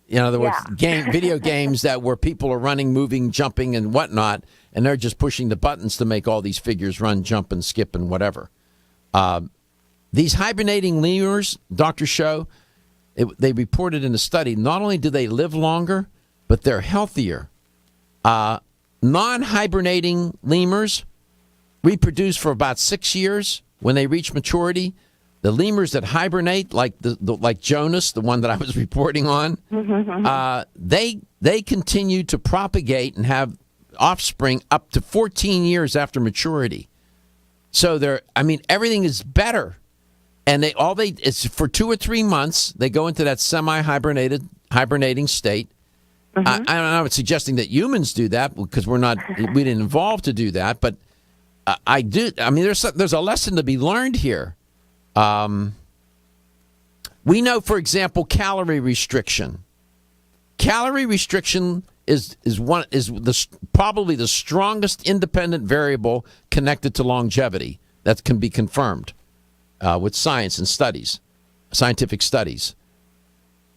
In other words, video games where people are running, moving, jumping, and whatnot, and they're just pushing the buttons to make all these figures run, jump, and skip, and whatever. These hibernating lemurs, Dr. Schauch, they reported in a study, not only do they live longer, but they're healthier. Non-hibernating lemurs reproduce for about 6 years when they reach maturity. The lemurs that hibernate, like like Jonas, the one that I was reporting on, they continue to propagate and have offspring up to 14 years after maturity. So everything is better, and it's for 2 or 3 months. They go into that hibernating state. I'm not suggesting that humans do that because we didn't evolve to do that, but I do. There's a lesson to be learned here. We know, for example, calorie restriction. Calorie restriction is probably the strongest independent variable connected to longevity that can be confirmed with science and scientific studies.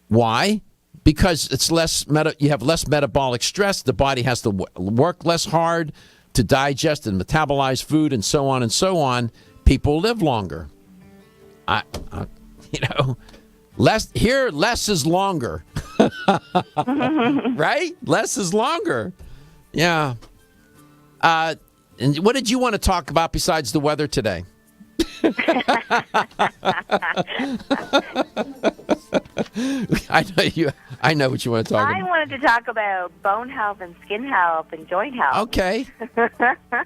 Why? Because it's you have less metabolic stress. The body has to work less hard to digest and metabolize food, and so on and so on. People live longer. Less is longer. Right? Less is longer. Yeah. And what did you want to talk about besides the weather today? I know what you want to talk about. I wanted to talk about bone health and skin health and joint health. Okay.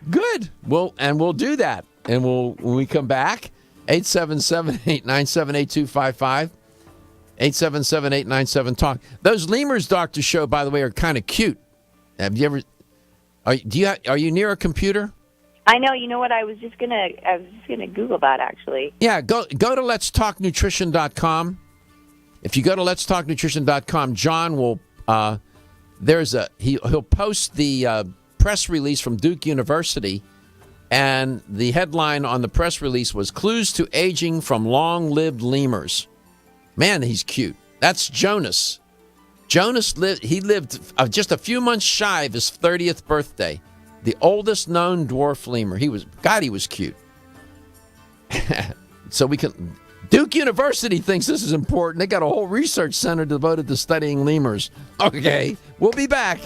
Good. We'll do that. And when we come back, 877-897-8255. 877-897-TALK. Those lemurs doctor show, by the way, are kind of cute. Have you ever? Are you near a computer? I know. You know what? I was just gonna Google that actually. Yeah. Go to letstalknutrition.com. If you go to letstalknutrition.com, John will. He'll post the press release from Duke University, and the headline on the press release was "Clues to Aging from Long-Lived Lemurs." Man, he's cute. That's Jonas. Jonas lived just a few months shy of his 30th birthday. The oldest known dwarf lemur. He was cute. So Duke University thinks this is important. They got a whole research center devoted to studying lemurs. Okay, we'll be back.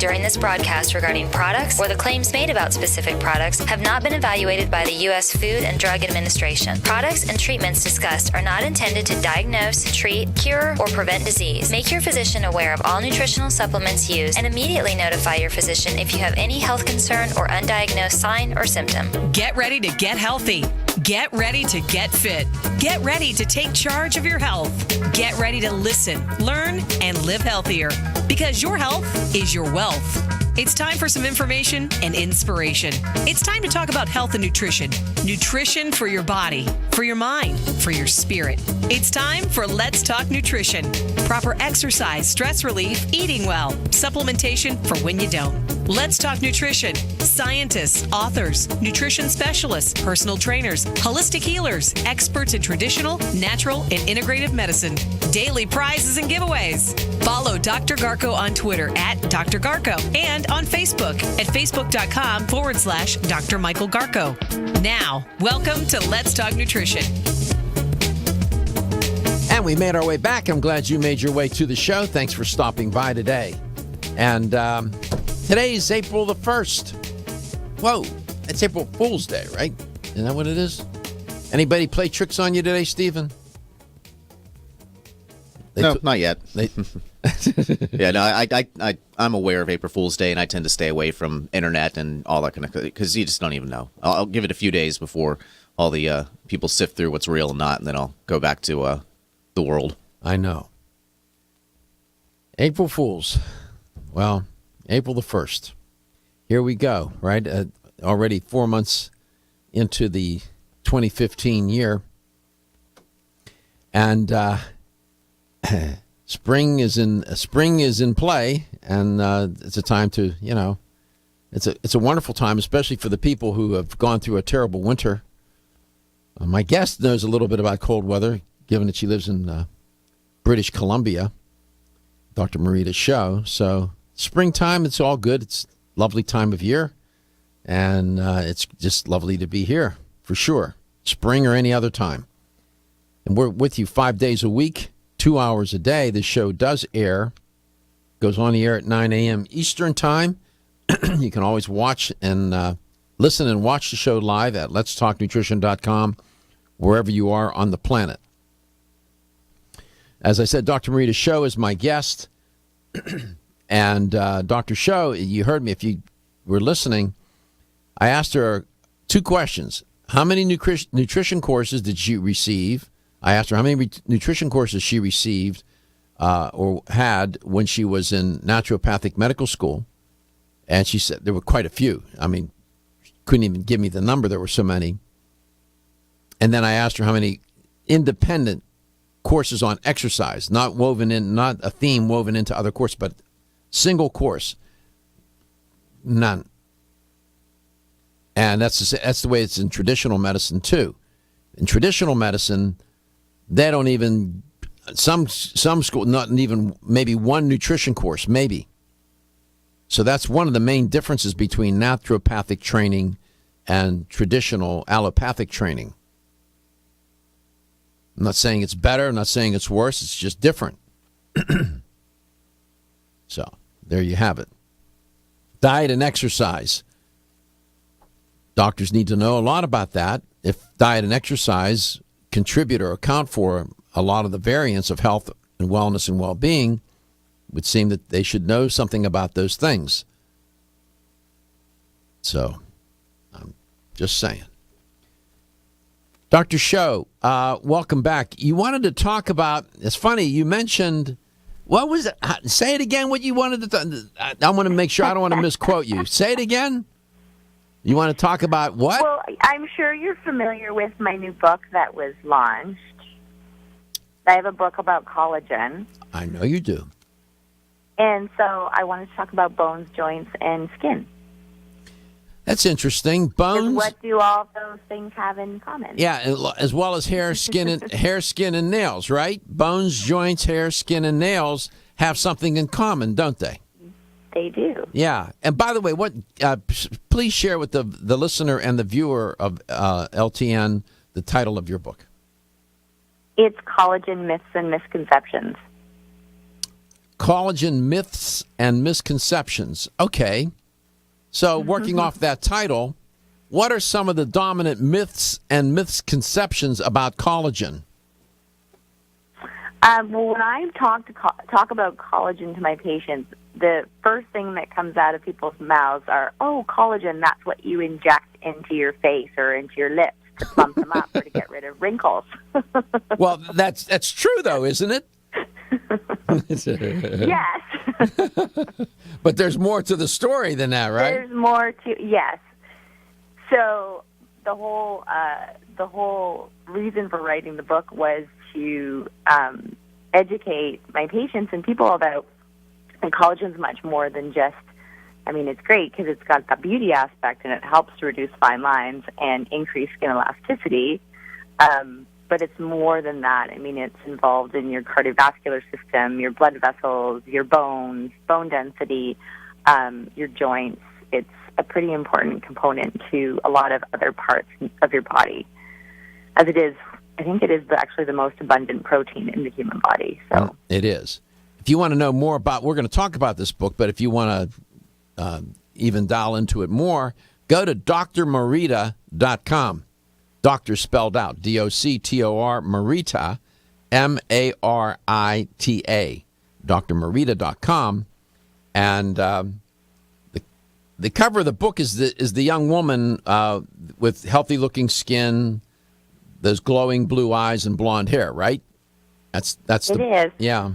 during this broadcast regarding products or the claims made about specific products have not been evaluated by the U.S. Food and Drug Administration. Products and treatments discussed are not intended to diagnose, treat, cure, or prevent disease. Make your physician aware of all nutritional supplements used and immediately notify your physician if you have any health concern or undiagnosed sign or symptom. Get ready to get healthy. Get ready to get fit. Get ready to take charge of your health. Get ready to listen, learn, and live healthier because your health is your wealth. It's time for some information and inspiration. It's time to talk about health and nutrition. Nutrition for your body, for your mind, for your spirit. It's time for Let's Talk Nutrition. Proper exercise, stress relief, eating well, supplementation for when you don't. Let's Talk Nutrition. Scientists, authors, nutrition specialists, personal trainers, holistic healers, experts in traditional, natural, and integrative medicine. Daily prizes and giveaways. Follow Dr. Garko on Twitter at Dr. Garko and on Facebook at facebook.com/Dr. Michael Garko. Now, welcome to Let's Talk Nutrition. And we made our way back. I'm glad you made your way to the show. Thanks for stopping by today. And today's April the 1st. Whoa, it's April Fool's Day, right? Isn't that what it is? Anybody play tricks on you today, Stephen? No, not yet. Yeah, no, I'm aware of April Fool's Day, and I tend to stay away from internet and all that kind of, because you just don't even know. I'll give it a few days before all the people sift through what's real and not, and then I'll go back to the world. I know. April Fools. Well, April the 1st. Here we go, right? Already 4 months into the 2015 year. And spring is in play, and it's a time to, it's a wonderful time, especially for the people who have gone through a terrible winter. My guest knows a little bit about cold weather, given that she lives in British Columbia, Dr. Marita Schauch. So springtime, it's all good. It's a lovely time of year, and it's just lovely to be here, for sure, spring or any other time. And we're with you 5 days a week, 2 hours a day. This show does air, goes on the air at 9 a.m. Eastern Time. You can always watch and listen and watch the show live at letstalknutrition.com, wherever you are on the planet. As I said, Dr. Marita Schauch is my guest. And Dr. Schauch, you heard me if you were listening. I asked her two questions. How many nutrition courses did she receive? I asked her how many nutrition courses she received or had when she was in naturopathic medical school. And she said there were quite a few. I mean, couldn't even give me the number. There were so many. And then I asked her how many independent courses on exercise, not woven in, not a theme woven into other courses, but single course. None. And that's the way it's in traditional medicine too. In traditional medicine, they don't even, some school, not even maybe one nutrition course, maybe. So that's one of the main differences between naturopathic training and traditional allopathic training. I'm not saying it's better, I'm not saying it's worse, it's just different. So, there you have it. Diet and exercise. Doctors need to know a lot about that. If diet and exercise contribute or account for a lot of the variants of health and wellness and well-being, it would seem that they should know something about those things. So, I'm just saying. Dr. Schauch, welcome back. You wanted to talk about, it's funny, you mentioned, what was it? Say it again, what you wanted to, I want to make sure I don't want to misquote you. Say it again. You want to talk about what? Well, I'm sure you're familiar with my new book that was launched. I have a book about collagen. I know you do. And so I wanted to talk about bones, joints, and skin. That's interesting. Bones. What do all those things have in common? Yeah, as well as hair, skin, and nails, right? Bones, joints, hair, skin, and nails have something in common, don't they? They do. Yeah. And by the way, what? Please share with the listener and the viewer of LTN the title of your book. It's Collagen Myths and Misconceptions. Collagen Myths and Misconceptions. Okay. So working off that title, what are some of the dominant myths and misconceptions about collagen? Well, when I talk about collagen to my patients, the first thing that comes out of people's mouths are, "Oh, collagen, that's what you inject into your face or into your lips to plump them up or to get rid of wrinkles." Well, that's true, though, isn't it? Yes. But there's more to the story than that, right? There's more to, yes. So the whole reason for writing the book was to educate my patients and people about collagen's much more than just, I mean, it's great because it's got the beauty aspect and it helps to reduce fine lines and increase skin elasticity. But it's more than that. I mean, it's involved in your cardiovascular system, your blood vessels, your bones, bone density, your joints. It's a pretty important component to a lot of other parts of your body, as it is. I think it is actually the most abundant protein in the human body. So it is. If you want to know more about, we're going to talk about this book, but if you want to even dial into it more, go to drmarita.com. Doctor spelled out, D-O-C-T-O-R, Marita, M-A-R-I-T-A, drmarita.com. And the cover of the book is the young woman with healthy-looking skin, those glowing blue eyes and blonde hair, right? It is. Yeah.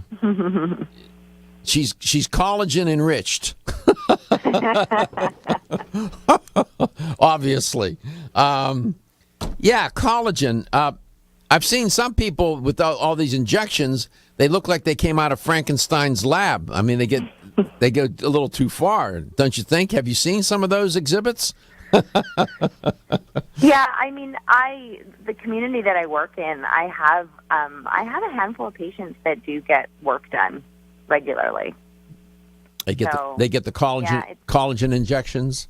She's collagen enriched. Obviously. Yeah, collagen. I've seen some people with all these injections, they look like they came out of Frankenstein's lab. I mean, they go a little too far, don't you think? Have you seen some of those exhibits? Yeah, I mean, the community that I work in, I have a handful of patients that do get work done regularly. They get the collagen injections.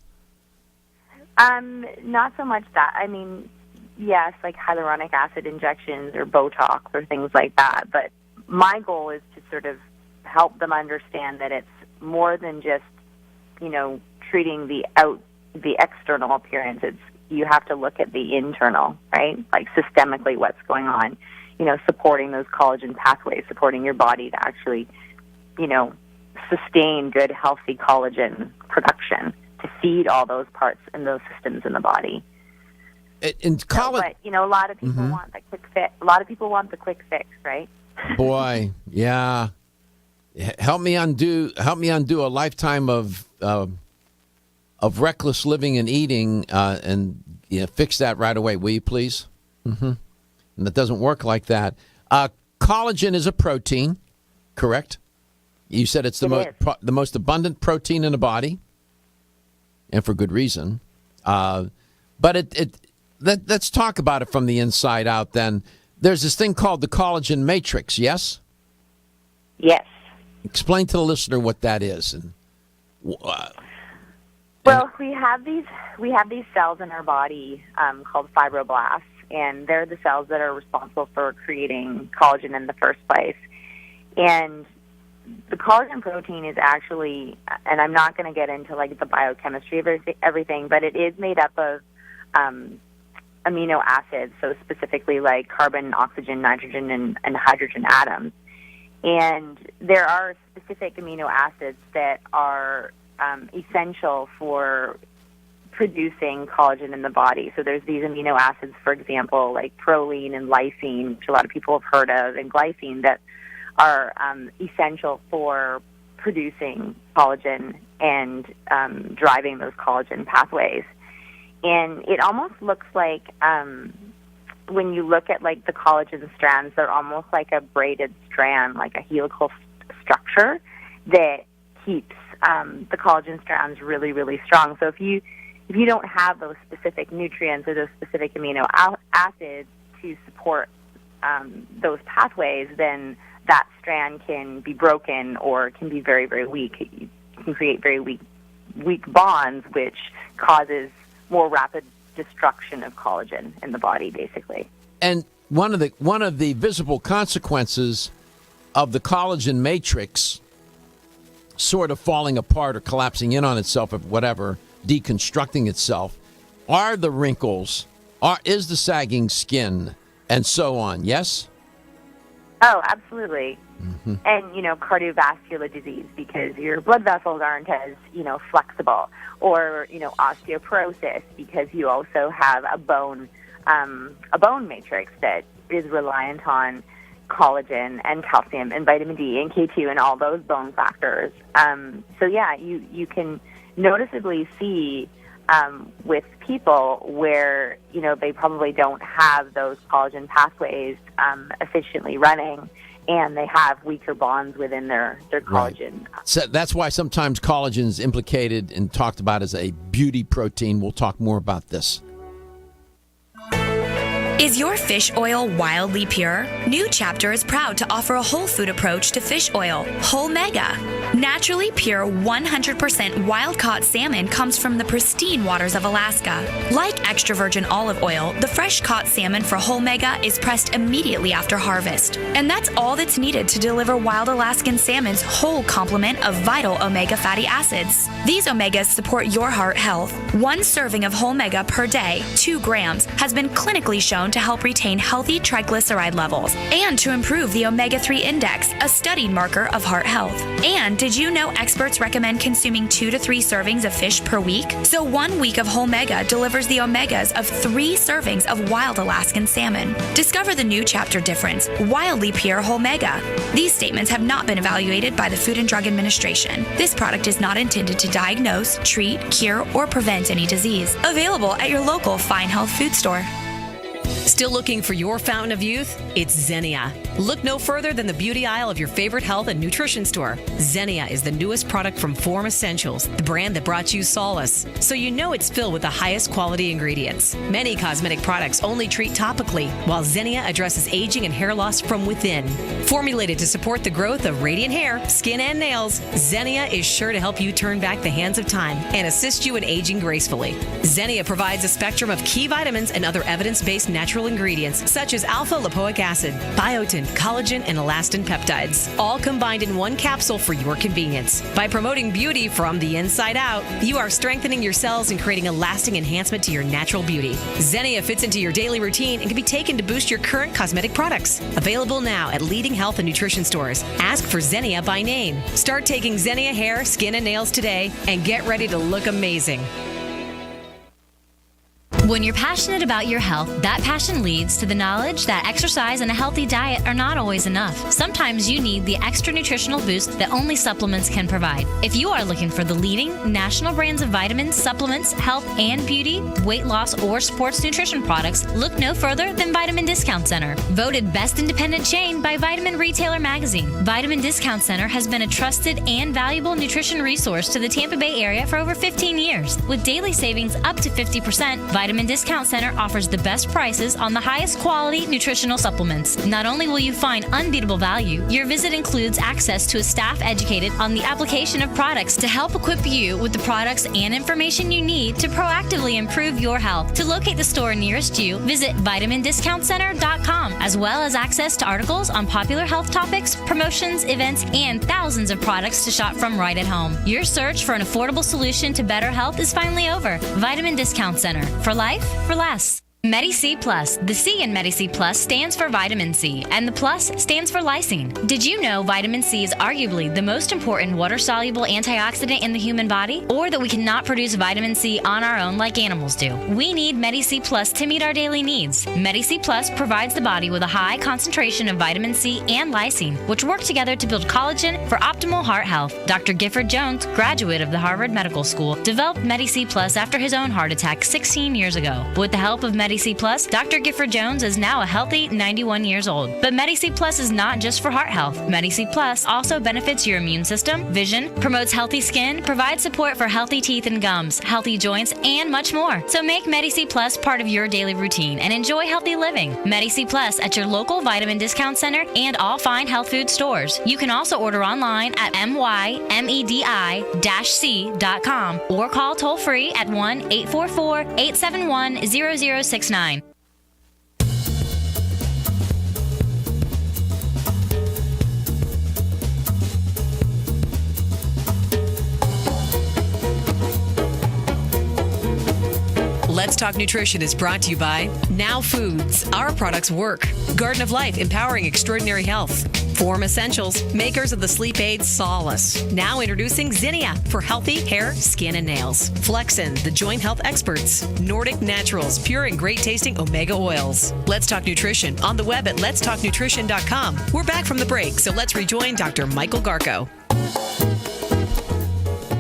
Not so much that. I mean, yes, like hyaluronic acid injections or Botox or things like that. But my goal is to sort of help them understand that it's more than just, treating the external appearance. You have to look at the internal, right? Like systemically what's going on, supporting those collagen pathways, supporting your body to actually, sustain good, healthy collagen production to feed all those parts and those systems in the body. But, a lot of people want the quick fix. A lot of people want the quick fix, right? Boy, yeah. Help me undo a lifetime of reckless living and eating, and fix that right away, will you please? And that doesn't work like that. Collagen is a protein, correct? You said it's the most abundant protein in the body, and for good reason. But let's talk about it from the inside out. Then there's this thing called the collagen matrix. Yes. Yes. Explain to the listener what that is. Well, we have these cells in our body called fibroblasts, and they're the cells that are responsible for creating collagen in the first place. And the collagen protein is actually, and I'm not going to get into like the biochemistry of everything, but it is made up of amino acids, so specifically like carbon, oxygen, nitrogen, and hydrogen atoms. And there are specific amino acids that are essential for producing collagen in the body. So there's these amino acids, for example, like proline and lysine, which a lot of people have heard of, and glycine, that are essential for producing collagen and driving those collagen pathways. And it almost looks like, when you look at like the collagen strands, they're almost like a braided strand, like a helical structure that keeps the collagen strands really, really strong. So if you don't have those specific nutrients or those specific amino acids to support those pathways, then that strand can be broken or can be very, very weak. You can create very weak bonds, which causes more rapid destruction of collagen in the body, basically. And one of the visible consequences of the collagen matrix sort of falling apart or collapsing in on itself or whatever, deconstructing itself, are the wrinkles, is the sagging skin, and so on, yes? Oh, absolutely. Mm-hmm. And, cardiovascular disease, because your blood vessels aren't as, flexible, or, osteoporosis, because you also have a bone matrix that is reliant on collagen and calcium and vitamin D and K2 and all those bone factors. You can noticeably see with people where, they probably don't have those collagen pathways efficiently running, and they have weaker bonds within their collagen. Right. So that's why sometimes collagen is implicated and talked about as a beauty protein. We'll talk more about this. Is your fish oil wildly pure? New Chapter is proud to offer a whole food approach to fish oil, Whole Mega. Naturally pure 100% wild-caught salmon comes from the pristine waters of Alaska. Like extra virgin olive oil, the fresh-caught salmon for Whole Mega is pressed immediately after harvest. And that's all that's needed to deliver wild Alaskan salmon's whole complement of vital omega fatty acids. These omegas support your heart health. 1 serving of Whole Mega per day, 2 grams, has been clinically shown to help retain healthy triglyceride levels and to improve the omega-3 index, a studied marker of heart health. And did you know experts recommend consuming 2 to 3 servings of fish per week? So 1 week of Whole Mega delivers the omegas of 3 servings of wild Alaskan salmon. Discover the New Chapter difference, wildly pure Whole Mega. These statements have not been evaluated by the Food and Drug Administration. This product is not intended to diagnose, treat, cure, or prevent any disease. Available at your local Fine Health food store. Still looking for your fountain of youth? It's Xenia. Look no further than the beauty aisle of your favorite health and nutrition store. Xenia is the newest product from Form Essentials, the brand that brought you solace. So you know it's filled with the highest quality ingredients. Many cosmetic products only treat topically, while Xenia addresses aging and hair loss from within. Formulated to support the growth of radiant hair, skin, and nails, Xenia is sure to help you turn back the hands of time and assist you in aging gracefully. Xenia provides a spectrum of key vitamins and other evidence-based natural ingredients such as alpha-lipoic acid, biotin, collagen, and elastin peptides, all combined in 1 capsule for your convenience. By promoting beauty from the inside out, you are strengthening your cells and creating a lasting enhancement to your natural beauty. Xenia fits into your daily routine and can be taken to boost your current cosmetic products. Available now at leading health and nutrition stores. Ask for Xenia by name. Start taking Xenia hair, skin, and nails today and get ready to look amazing. When you're passionate about your health, that passion leads to the knowledge that exercise and a healthy diet are not always enough. Sometimes you need the extra nutritional boost that only supplements can provide. If you are looking for the leading national brands of vitamins, supplements, health and beauty, weight loss, or sports nutrition products, look no further than Vitamin Discount Center. Voted best independent chain by Vitamin Retailer Magazine, Vitamin Discount Center has been a trusted and valuable nutrition resource to the Tampa Bay area for over 15 years. With daily savings up to 50%, Vitamin Discount Center offers the best prices on the highest quality nutritional supplements. Not only will you find unbeatable value, your visit includes access to a staff educated on the application of products to help equip you with the products and information you need to proactively improve your health. To locate the store nearest you, visit vitamindiscountcenter.com, as well as access to articles on popular health topics, promotions, events, and thousands of products to shop from right at home. Your search for an affordable solution to better health is finally over. Vitamin Discount Center. For life, for less. Medi-C Plus. The C in Medi-C Plus stands for vitamin C, and the plus stands for lysine. Did you know vitamin C is arguably the most important water-soluble antioxidant in the human body? Or that we cannot produce vitamin C on our own like animals do? We need Medi-C Plus to meet our daily needs. Medi-C Plus provides the body with a high concentration of vitamin C and lysine, which work together to build collagen for optimal heart health. Dr. Gifford Jones, graduate of the Harvard Medical School, developed Medi-C Plus after his own heart attack 16 years ago. With the help of Medi-C Plus, Dr. Gifford Jones is now a healthy 91 years old. But Medi-C Plus is not just for heart health. Medi-C Plus also benefits your immune system, vision, promotes healthy skin, provides support for healthy teeth and gums, healthy joints, and much more. So make Medi-C Plus part of your daily routine and enjoy healthy living. Medi-C Plus at your local Vitamin Discount Center and all fine health food stores. You can also order online at mymedi-c.com or call toll-free at 1-844-871-0069. Let's Talk Nutrition is brought to you by Now Foods. Our products work. Garden of Life, empowering extraordinary health. Form Essentials, makers of the sleep aid Solace. Now introducing Zinnia for healthy hair, skin, and nails. Flexin, the joint health experts. Nordic Naturals, pure and great tasting omega oils. Let's Talk Nutrition on the web at letstalknutrition.com. We're back from the break, so let's rejoin Dr. Michael Garko.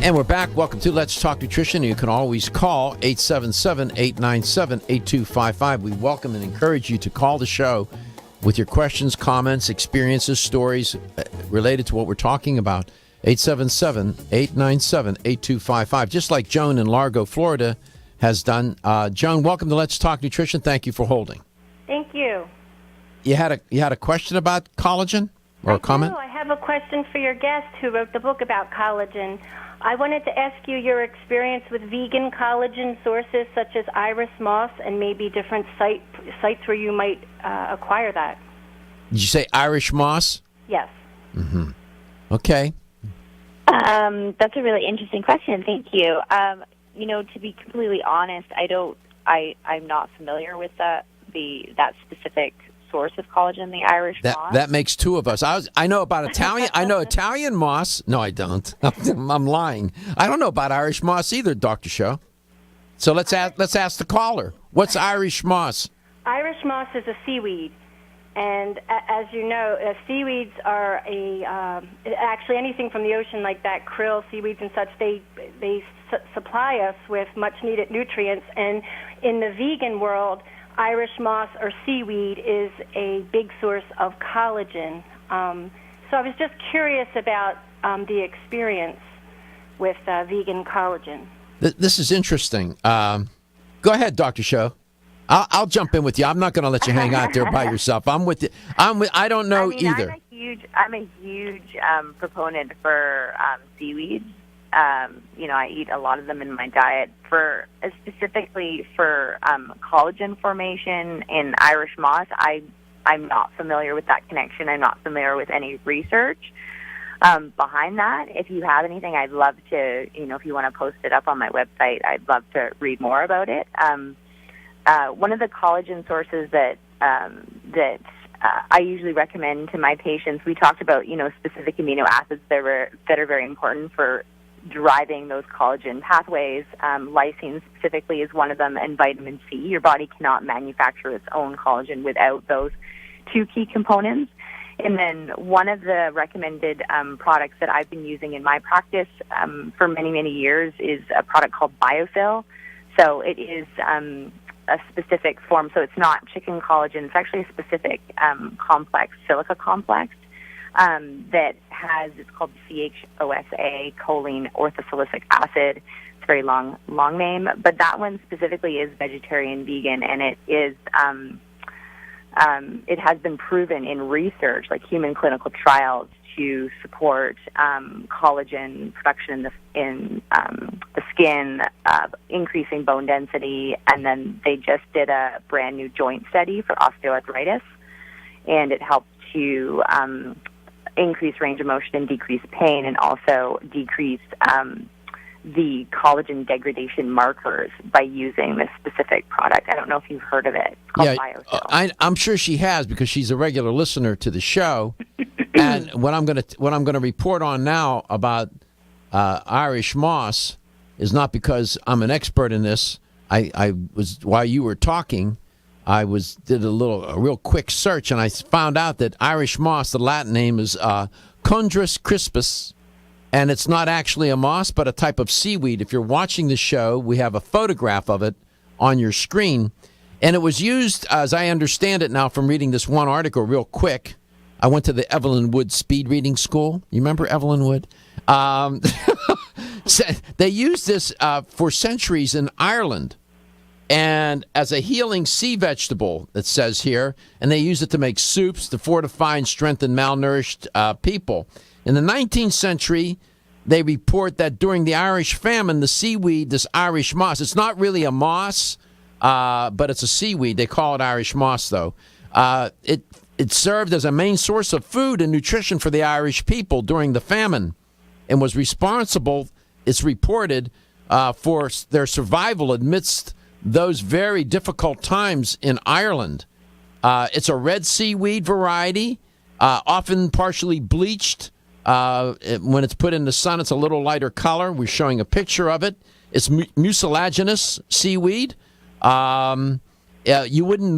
And we're back. Welcome to Let's Talk Nutrition. You can always call 877-897-8255. We welcome and encourage you to call the show with your questions, comments, experiences, stories related to what we're talking about. 877-897-8255. Just like Joan in Largo, Florida has done. Joan, welcome to Let's Talk Nutrition. Thank you for holding. Thank you. You had a question about collagen or a comment? I have a question for your guest who wrote the book about collagen. I wanted to ask you your experience with vegan collagen sources such as Irish moss and maybe different sites where you might acquire that. Did you say Irish moss? Yes. Mm-hmm. Okay. That's a really interesting question. Thank you. To be completely honest, I'm not familiar with that specific source of collagen, the Irish moss. That makes two of us. I know about Italian. I know Italian moss. No, I don't. I'm lying. I don't know about Irish moss either, Dr. Schauch. So let's ask the caller. What's Irish moss? Irish moss is a seaweed, and as you know, seaweeds are actually anything from the ocean like that, krill, seaweeds, and such. They supply us with much needed nutrients, and in the vegan world, Irish moss or seaweed is a big source of collagen. So I was just curious about the experience with vegan collagen. This is interesting. Go ahead, Dr. Schauch. I'll jump in with you. I'm not going to let you hang out there by yourself. I'm with you. I don't know either. I'm a huge proponent for seaweeds. I eat a lot of them in my diet specifically for collagen formation in Irish moss. I'm not familiar with that connection. I'm not familiar with any research behind that. If you have anything, I'd love to, if you want to post it up on my website, I'd love to read more about it. One of the collagen sources that I usually recommend to my patients, we talked about, specific amino acids that are very important for driving those collagen pathways. Lysine specifically is one of them, and vitamin C. Your body cannot manufacture its own collagen without those two key components. And then one of the recommended products that I've been using in my practice for many, many years is a product called Biofill. So it is a specific form. So it's not chicken collagen. It's actually a specific complex, silica complex, that has, it's called CHOSA, choline orthosilicic acid. It's a very long name, but that one specifically is vegetarian vegan, and it is, it has been proven in research, like human clinical trials, to support collagen production in the skin, increasing bone density, and then they just did a brand new joint study for osteoarthritis, and it helped to increase range of motion and decrease pain, and also decrease the collagen degradation markers by using this specific product. I don't know if you've heard of it. It's called Biofill. I'm sure she has, because she's a regular listener to the show. And what I'm going to report on now about Irish moss is not because I'm an expert in this. I was, while you were talking, did a real quick search, and I found out that Irish moss, the Latin name is Chondrus crispus, and it's not actually a moss, but a type of seaweed. If you're watching the show, we have a photograph of it on your screen, and it was used, as I understand it now from reading this one article real quick. I went to the Evelyn Wood speed reading school. You remember Evelyn Wood? They used this for centuries in Ireland, and as a healing sea vegetable, it says here, and they use it to make soups to fortify and strengthen malnourished people. In the 19th century, they report that during the Irish famine, the seaweed, this Irish moss, it's not really a moss, but it's a seaweed. They call it Irish moss, though. It served as a main source of food and nutrition for the Irish people during the famine, and was responsible, it's reported, for their survival amidst those very difficult times in Ireland. It's a red seaweed variety, often partially bleached. When it's put in the sun, it's a little lighter color. We're showing a picture of it. It's mucilaginous seaweed. You wouldn't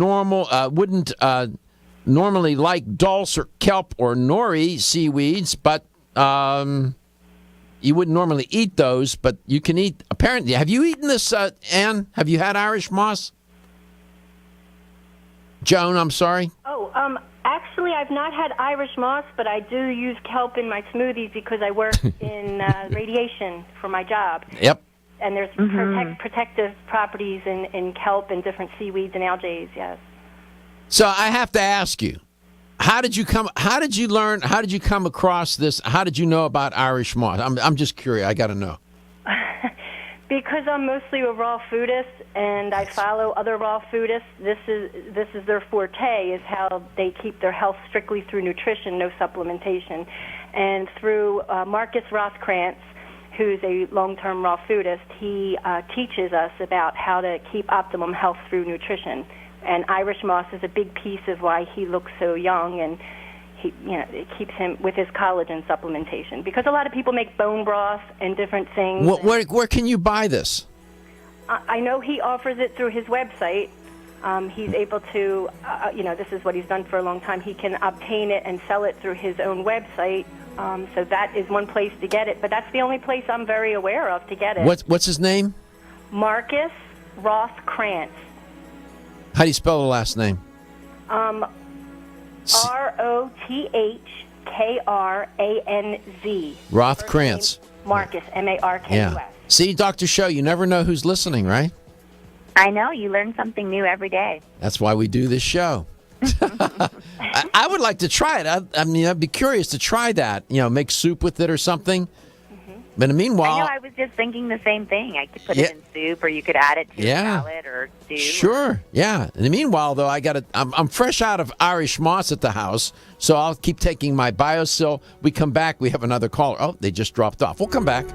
normally like dulse or kelp or nori seaweeds, but you wouldn't normally eat those. But you can eat. Apparently, have you eaten this, Anne? Have you had Irish moss? Joan, I'm sorry. Oh, actually, I've not had Irish moss, but I do use kelp in my smoothies because I work in radiation for my job. Yep. And there's protective properties in kelp and different seaweeds and algae, yes. So I have to ask you, how did you come across this? How did you know about Irish moss? I'm just curious. I got to know. Because I'm mostly a raw foodist, and I follow other raw foodists. This is their forte, is how they keep their health strictly through nutrition, no supplementation. And through Marcus Rothkrantz, who's a long-term raw foodist, he teaches us about how to keep optimum health through nutrition. And Irish moss is a big piece of why he looks so young, and it keeps him with his collagen supplementation. Because a lot of people make bone broth and different things. Where can you buy this? I know he offers it through his website. He's able to, this is what he's done for a long time. He can obtain it and sell it through his own website. So that is one place to get it. But that's the only place I'm very aware of to get it. What's his name? Marcus Rothkrantz. How do you spell the last name? Rothkranz. Rothkrantz. Marcus, Markus. Yeah. See, Dr. Show, you never know who's listening, right? I know. You learn something new every day. That's why we do this show. I would like to try it. I'd be curious to try that. Make soup with it or something. But meanwhile, I know. I was just thinking the same thing. I could put it in soup, or you could add it to a salad or stew. Sure. Yeah. In the meanwhile, though, I'm fresh out of Irish moss at the house, so I'll keep taking my BioSil. We come back. We have another caller. Oh, they just dropped off. We'll come back.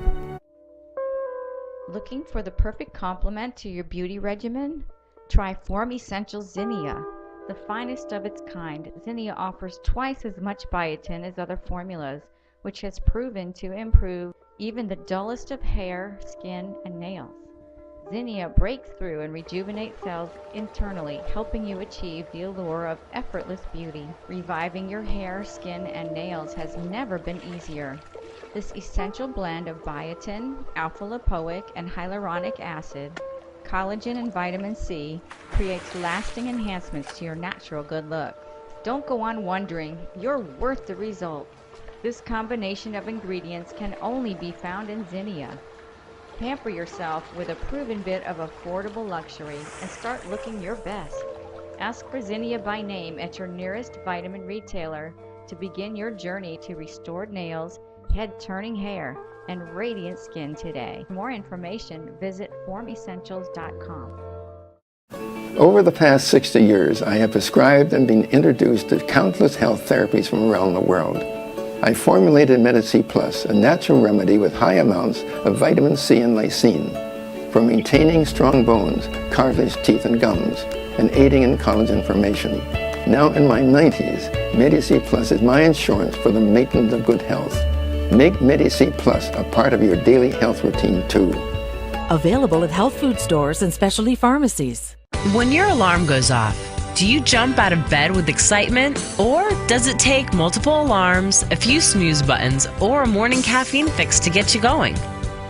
Looking for the perfect complement to your beauty regimen? Try Form Essential Zinnia. The finest of its kind, Zinnia offers twice as much biotin as other formulas, which has proven to improve even the dullest of hair, skin, and nails. Zinnia breaks through and rejuvenates cells internally, helping you achieve the allure of effortless beauty. Reviving your hair, skin, and nails has never been easier. This essential blend of biotin, alpha-lipoic, and hyaluronic acid, collagen, and vitamin C creates lasting enhancements to your natural good look. Don't go on wondering. You're worth the result. This combination of ingredients can only be found in Zinnia. Pamper yourself with a proven bit of affordable luxury and start looking your best. Ask for Zinnia by name at your nearest vitamin retailer to begin your journey to restored nails, head-turning hair, and radiant skin today. For more information, visit formessentials.com. Over the past 60 years, I have prescribed and been introduced to countless health therapies from around the world. I formulated Medici Plus, a natural remedy with high amounts of vitamin C and lysine for maintaining strong bones, cartilage, teeth, and gums, and aiding in collagen formation. Now in my 90s, Medici Plus is my insurance for the maintenance of good health. Make Medici Plus a part of your daily health routine, too. Available at health food stores and specialty pharmacies. When your alarm goes off, do you jump out of bed with excitement? Or does it take multiple alarms, a few snooze buttons, or a morning caffeine fix to get you going?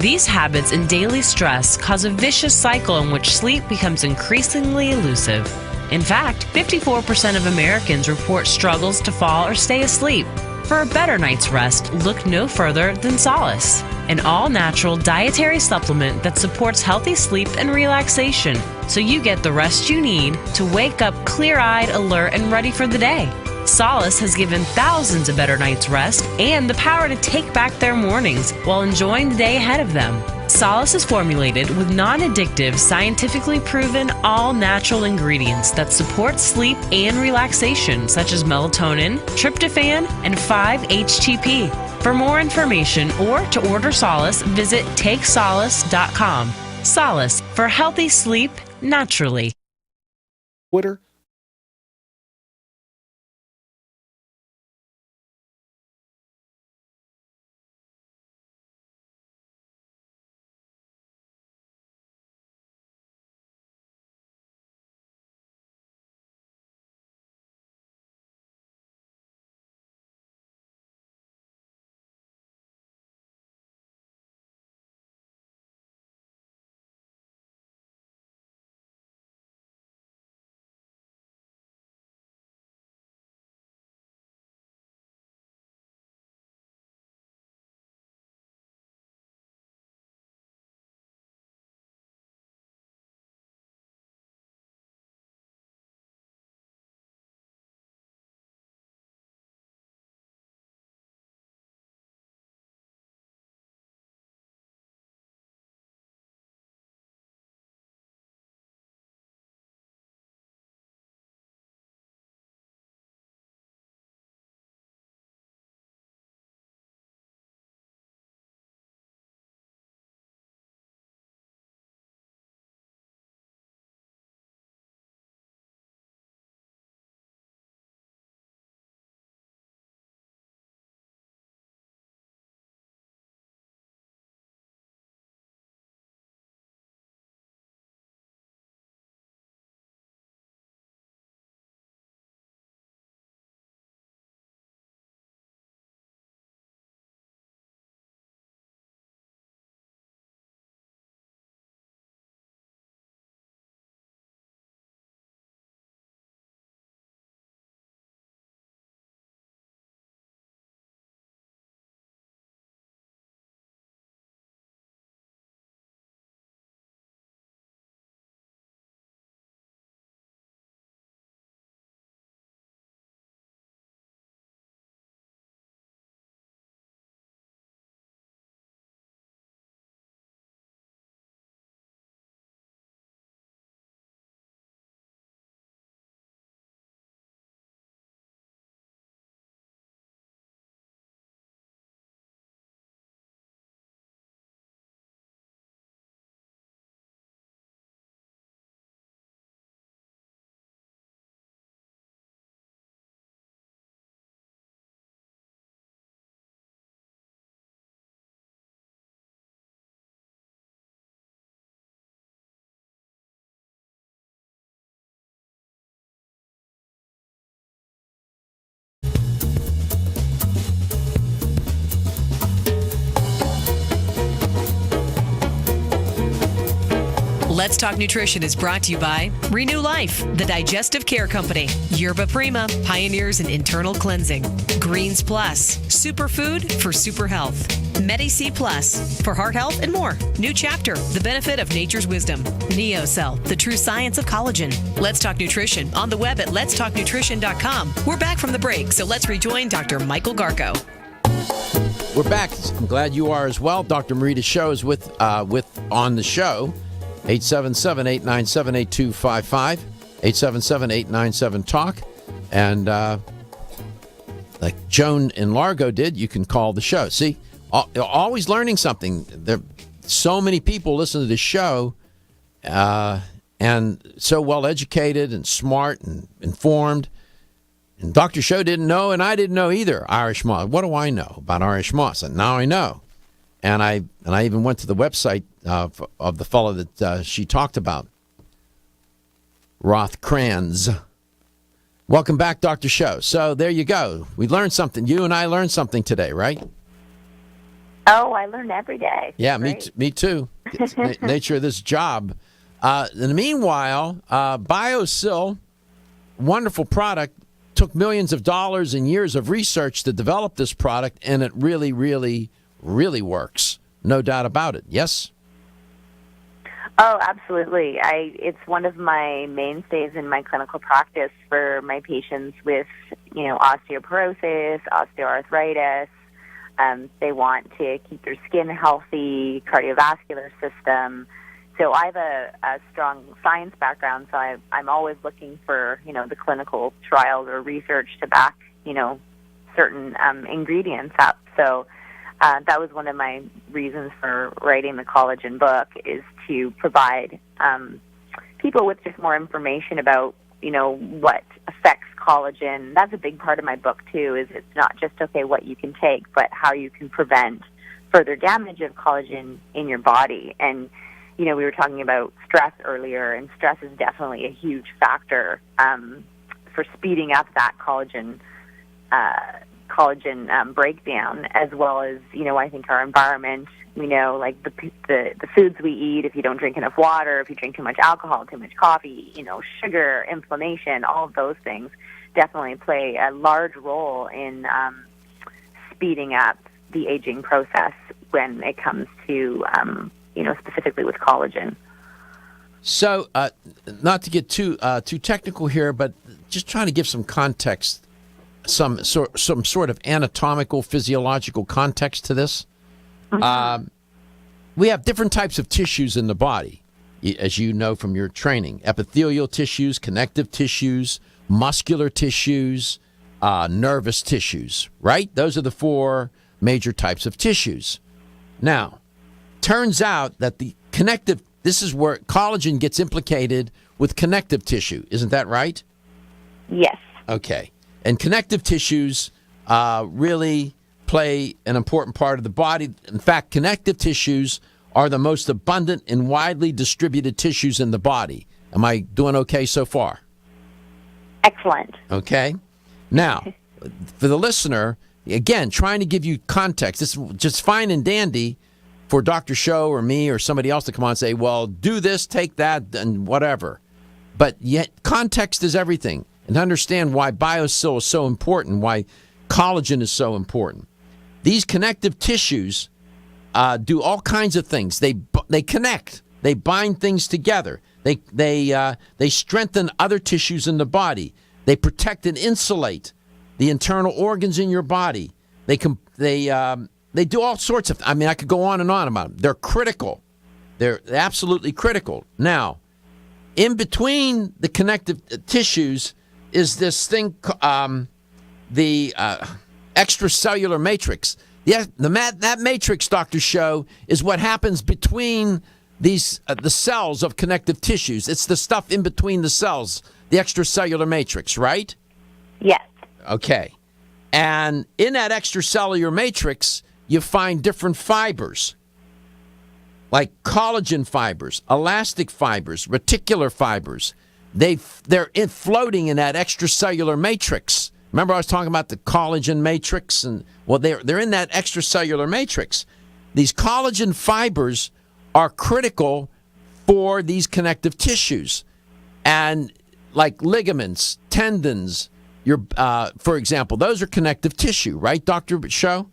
These habits and daily stress cause a vicious cycle in which sleep becomes increasingly elusive. In fact, 54% of Americans report struggles to fall or stay asleep. For a better night's rest, look no further than Solace, an all-natural dietary supplement that supports healthy sleep and relaxation, so you get the rest you need to wake up clear-eyed, alert, and ready for the day. Solace has given thousands a better night's rest and the power to take back their mornings while enjoying the day ahead of them. Solace is formulated with non-addictive, scientifically proven, all-natural ingredients that support sleep and relaxation, such as melatonin, tryptophan, and 5-HTP. For more information or to order Solace, visit TakeSolace.com. Solace, for healthy sleep naturally. Twitter. Let's Talk Nutrition is brought to you by Renew Life, the Digestive Care Company, Yerba Prima, pioneers in internal cleansing, Greens Plus, superfood for super health, Medi-C Plus, for heart health and more, New Chapter, the benefit of nature's wisdom, NeoCell, the true science of collagen. Let's Talk Nutrition on the web at letstalknutrition.com. We're back from the break, so let's rejoin Dr. Michael Garko. We're back. I'm glad you are as well. Dr. Marita Show is with on the show. 877-897-8255, 877-897-TALK. And like Joan in Largo did, you can call the show. See, always learning something. There so many people listen to this show and so well educated and smart and informed. And Dr. Show didn't know, and I didn't know either, Irish moss. What do I know about Irish moss? And now I know. And I even went to the website of the fellow that she talked about, Rothkranz. Welcome back, Dr. Show. So there you go. We learned something. You and I learned something today, right? Oh, I learn every day. Yeah, me too. It's nature of this job. In the meanwhile, BioSil, wonderful product, took millions of dollars and years of research to develop this product, and it really, really, really works. No doubt about it. Yes? Oh, absolutely. It's one of my mainstays in my clinical practice for my patients with, osteoporosis, osteoarthritis. They want to keep their skin healthy, cardiovascular system. So I have a strong science background, so I'm always looking for, the clinical trials or research to back, certain ingredients up. So that was one of my reasons for writing the collagen book, is to provide people with just more information about, what affects collagen, that's a big part of my book, too, is it's not just, what you can take, but how you can prevent further damage of collagen in your body. And, we were talking about stress earlier, and stress is definitely a huge factor for speeding up that collagen breakdown, as well as, I think our environment. We know, like, the foods we eat, if you don't drink enough water, if you drink too much alcohol, too much coffee, sugar, inflammation, all of those things definitely play a large role in speeding up the aging process when it comes to, specifically with collagen. So, not to get too technical here, but just trying to give some context, some sort of anatomical, physiological context to this. We have different types of tissues in the body, as you know from your training: epithelial tissues, connective tissues, muscular tissues, nervous tissues, right? Those are the four major types of tissues. Now, turns out that this is where collagen gets implicated with connective tissue. Isn't that right? Yes. Okay. And connective tissues really play an important part of the body. In fact, connective tissues are the most abundant and widely distributed tissues in the body. Am I doing okay so far? Excellent. Okay. Now, for the listener, again, trying to give you context. This is just fine and dandy for Dr. Schauch or me or somebody else to come on and say, well, do this, take that, and whatever. But yet, context is everything. And understand why BioSil is so important, why collagen is so important. These connective tissues do all kinds of things. They connect. They bind things together. They strengthen other tissues in the body. They protect and insulate the internal organs in your body. They do all sorts of. I mean, I could go on and on about them. They're critical. They're absolutely critical. Now, in between the connective tissues is this thing, the extracellular matrix. That matrix, Dr. Schauch, is what happens between the cells of connective tissues. It's the stuff in between the cells, the extracellular matrix, right? Yes. Okay. And in that extracellular matrix, you find different fibers, like collagen fibers, elastic fibers, reticular fibers. They're floating in that extracellular matrix. Remember I was talking about the collagen matrix? They're in that extracellular matrix. These collagen fibers are critical for these connective tissues. And like ligaments, tendons, for example, those are connective tissue, right, Dr. Schauch?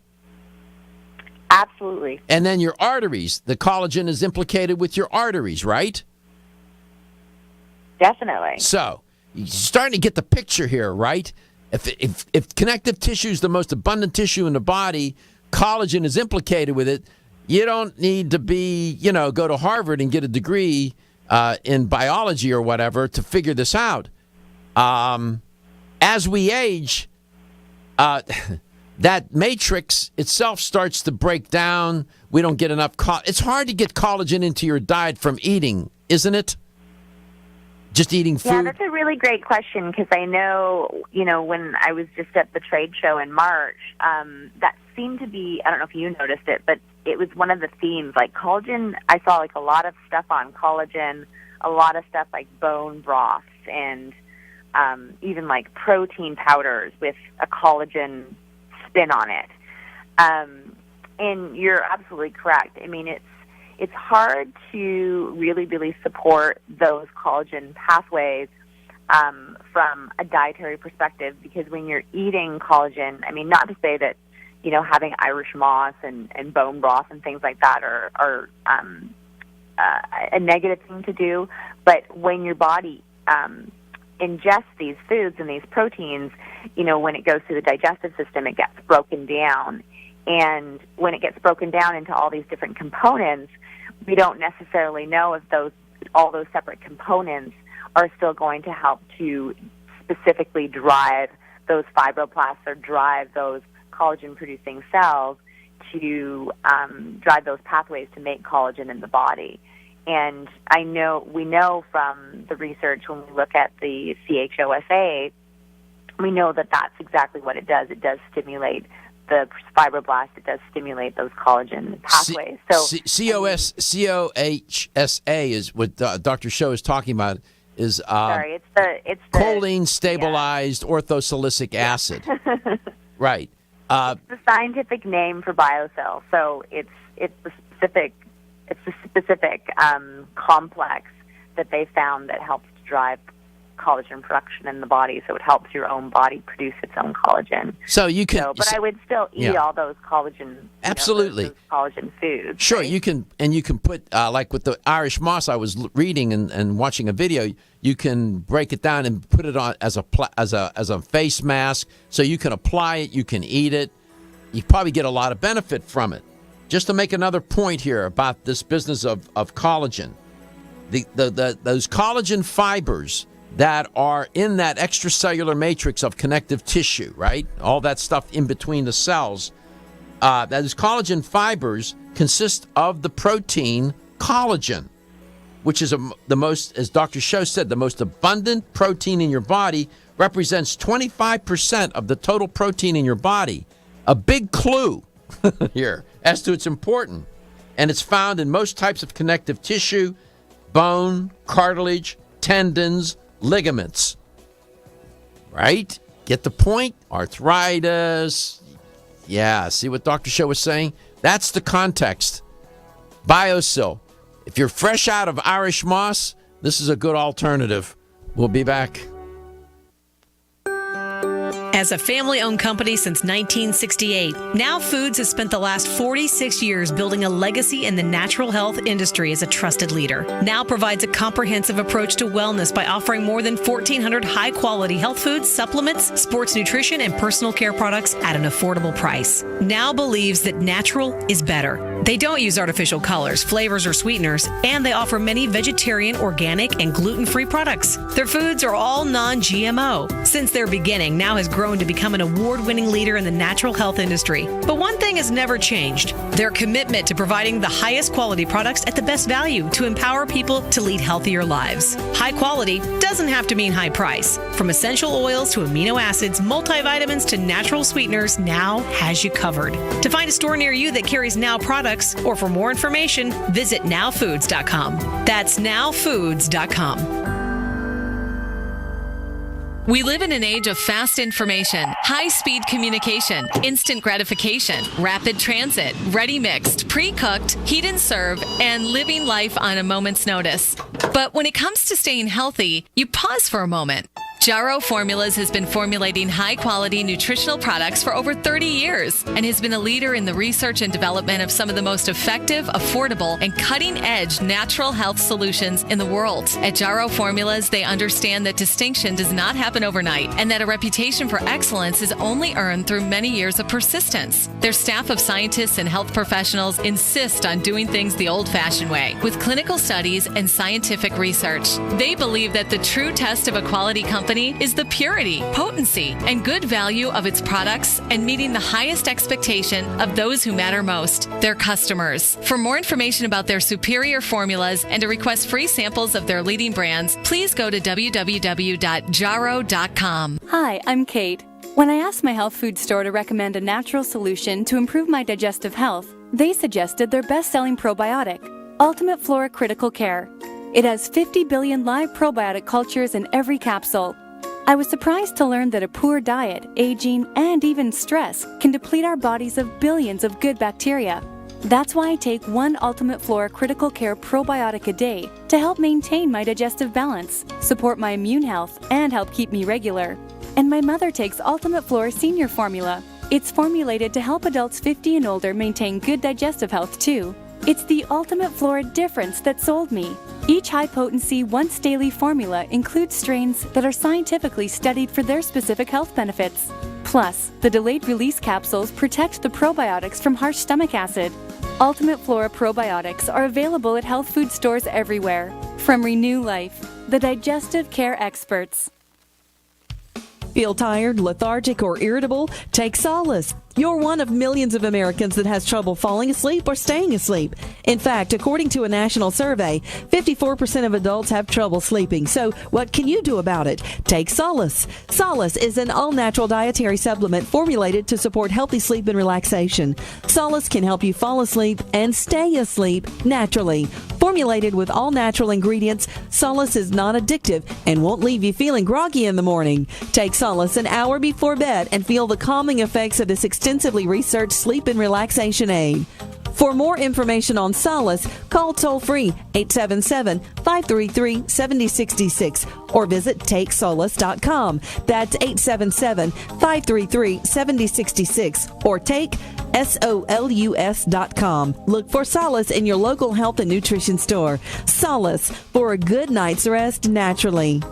Absolutely. And then your arteries, the collagen is implicated with your arteries, right? Definitely. So, you're starting to get the picture here, right? If connective tissue is the most abundant tissue in the body, collagen is implicated with it. You don't need to go to Harvard and get a degree in biology or whatever to figure this out. As we age, that matrix itself starts to break down. We don't get enough. It's hard to get collagen into your diet from eating, isn't it? Just eating food? Yeah, that's a really great question, because I know, when I was just at the trade show in March, that seemed to be, I don't know if you noticed it, but it was one of the themes. Like collagen, I saw like a lot of stuff on collagen, a lot of stuff like bone broths, and even like protein powders with a collagen spin on it. And you're absolutely correct. I mean, it's hard to really, really support those collagen pathways from a dietary perspective, because when you're eating collagen, I mean, not to say that, having Irish moss and bone broth and things like that are a negative thing to do, but when your body ingests these foods and these proteins, when it goes through the digestive system, it gets broken down. And when it gets broken down into all these different components, we don't necessarily know if all those separate components are still going to help to specifically drive those fibroblasts or drive those collagen-producing cells to drive those pathways to make collagen in the body. And we know from the research when we look at the CHOSA, we know that that's exactly what it does. It does stimulate the fibroblast. It does stimulate those collagen pathways. COHSA is what Dr. Schauch is talking about. It's the choline stabilized orthosilicic acid. Right. It's the scientific name for biocell. So it's the specific complex that they found that helps to drive collagen production in the body. So it helps your own body produce its own collagen. So you can, but I would still eat all those collagen. Absolutely, those collagen foods. Sure, right? you can put like with the Irish moss. I was reading and watching a video. You can break it down and put it on as a face mask. So you can apply it. You can eat it. You probably get a lot of benefit from it. Just to make another point here about this business of collagen, those collagen fibers that are in that extracellular matrix of connective tissue, right? All that stuff in between the cells. Those collagen fibers consist of the protein collagen, which is the most, as Dr. Schauch said, the most abundant protein in your body, represents 25% of the total protein in your body. A big clue here as to its importance. And it's found in most types of connective tissue, bone, cartilage, tendons, ligaments. Right? Get the point? Arthritis. Yeah, see what Dr. Schauch was saying? That's the context. BioSil. If you're fresh out of Irish moss, this is a good alternative. We'll be back. As a family-owned company since 1968, Now Foods has spent the last 46 years building a legacy in the natural health industry as a trusted leader. Now provides a comprehensive approach to wellness by offering more than 1,400 high-quality health foods, supplements, sports nutrition, and personal care products at an affordable price. Now believes that natural is better. They don't use artificial colors, flavors, or sweeteners, and they offer many vegetarian, organic, and gluten-free products. Their foods are all non-GMO. Since their beginning, Now has grown to become an award-winning leader in the natural health industry. But one thing has never changed: their commitment to providing the highest quality products at the best value to empower people to lead healthier lives. High quality doesn't have to mean high price. From essential oils to amino acids, multivitamins to natural sweeteners, Now has you covered. To find a store near you that carries Now products, or for more information, visit nowfoods.com. That's nowfoods.com. We live in an age of fast information, high-speed communication, instant gratification, rapid transit, ready-mixed, pre-cooked, heat and serve, and living life on a moment's notice. But when it comes to staying healthy, you pause for a moment. Jarrow Formulas has been formulating high-quality nutritional products for over 30 years and has been a leader in the research and development of some of the most effective, affordable, and cutting-edge natural health solutions in the world. At Jarrow Formulas, they understand that distinction does not happen overnight and that a reputation for excellence is only earned through many years of persistence. Their staff of scientists and health professionals insist on doing things the old-fashioned way, with clinical studies and scientific research. They believe that the true test of a quality company is the purity, potency, and good value of its products and meeting the highest expectation of those who matter most, their customers. For more information about their superior formulas and to request free samples of their leading brands, please go to www.jarrow.com. Hi, I'm Kate. When I asked my health food store to recommend a natural solution to improve my digestive health, they suggested their best-selling probiotic, Ultimate Flora Critical Care. It has 50 billion live probiotic cultures in every capsule. I was surprised to learn that a poor diet, aging, and even stress can deplete our bodies of billions of good bacteria. That's why I take one Ultimate Flora Critical Care probiotic a day to help maintain my digestive balance, support my immune health, and help keep me regular. And my mother takes Ultimate Flora Senior Formula. It's formulated to help adults 50 and older maintain good digestive health too. It's the Ultimate Flora difference that sold me. Each high-potency, once-daily formula includes strains that are scientifically studied for their specific health benefits. Plus, the delayed-release capsules protect the probiotics from harsh stomach acid. Ultimate Flora probiotics are available at health food stores everywhere. From Renew Life, the digestive care experts. Feel tired, lethargic, or irritable? Take solace. You're one of millions of Americans that has trouble falling asleep or staying asleep. In fact, according to a national survey, 54% of adults have trouble sleeping. So what can you do about it? Take Solace. Solace is an all-natural dietary supplement formulated to support healthy sleep and relaxation. Solace can help you fall asleep and stay asleep naturally. Formulated with all-natural ingredients, Solace is non-addictive and won't leave you feeling groggy in the morning. Take Solace an hour before bed and feel the calming effects of this extensively researched sleep and relaxation aid. For more information on Solace, call toll-free 877-533-7066 or visit takesolace.com. That's 877-533-7066 or take SOLUS.com. Look for Solace in your local health and nutrition store. Solace, for a good night's rest naturally.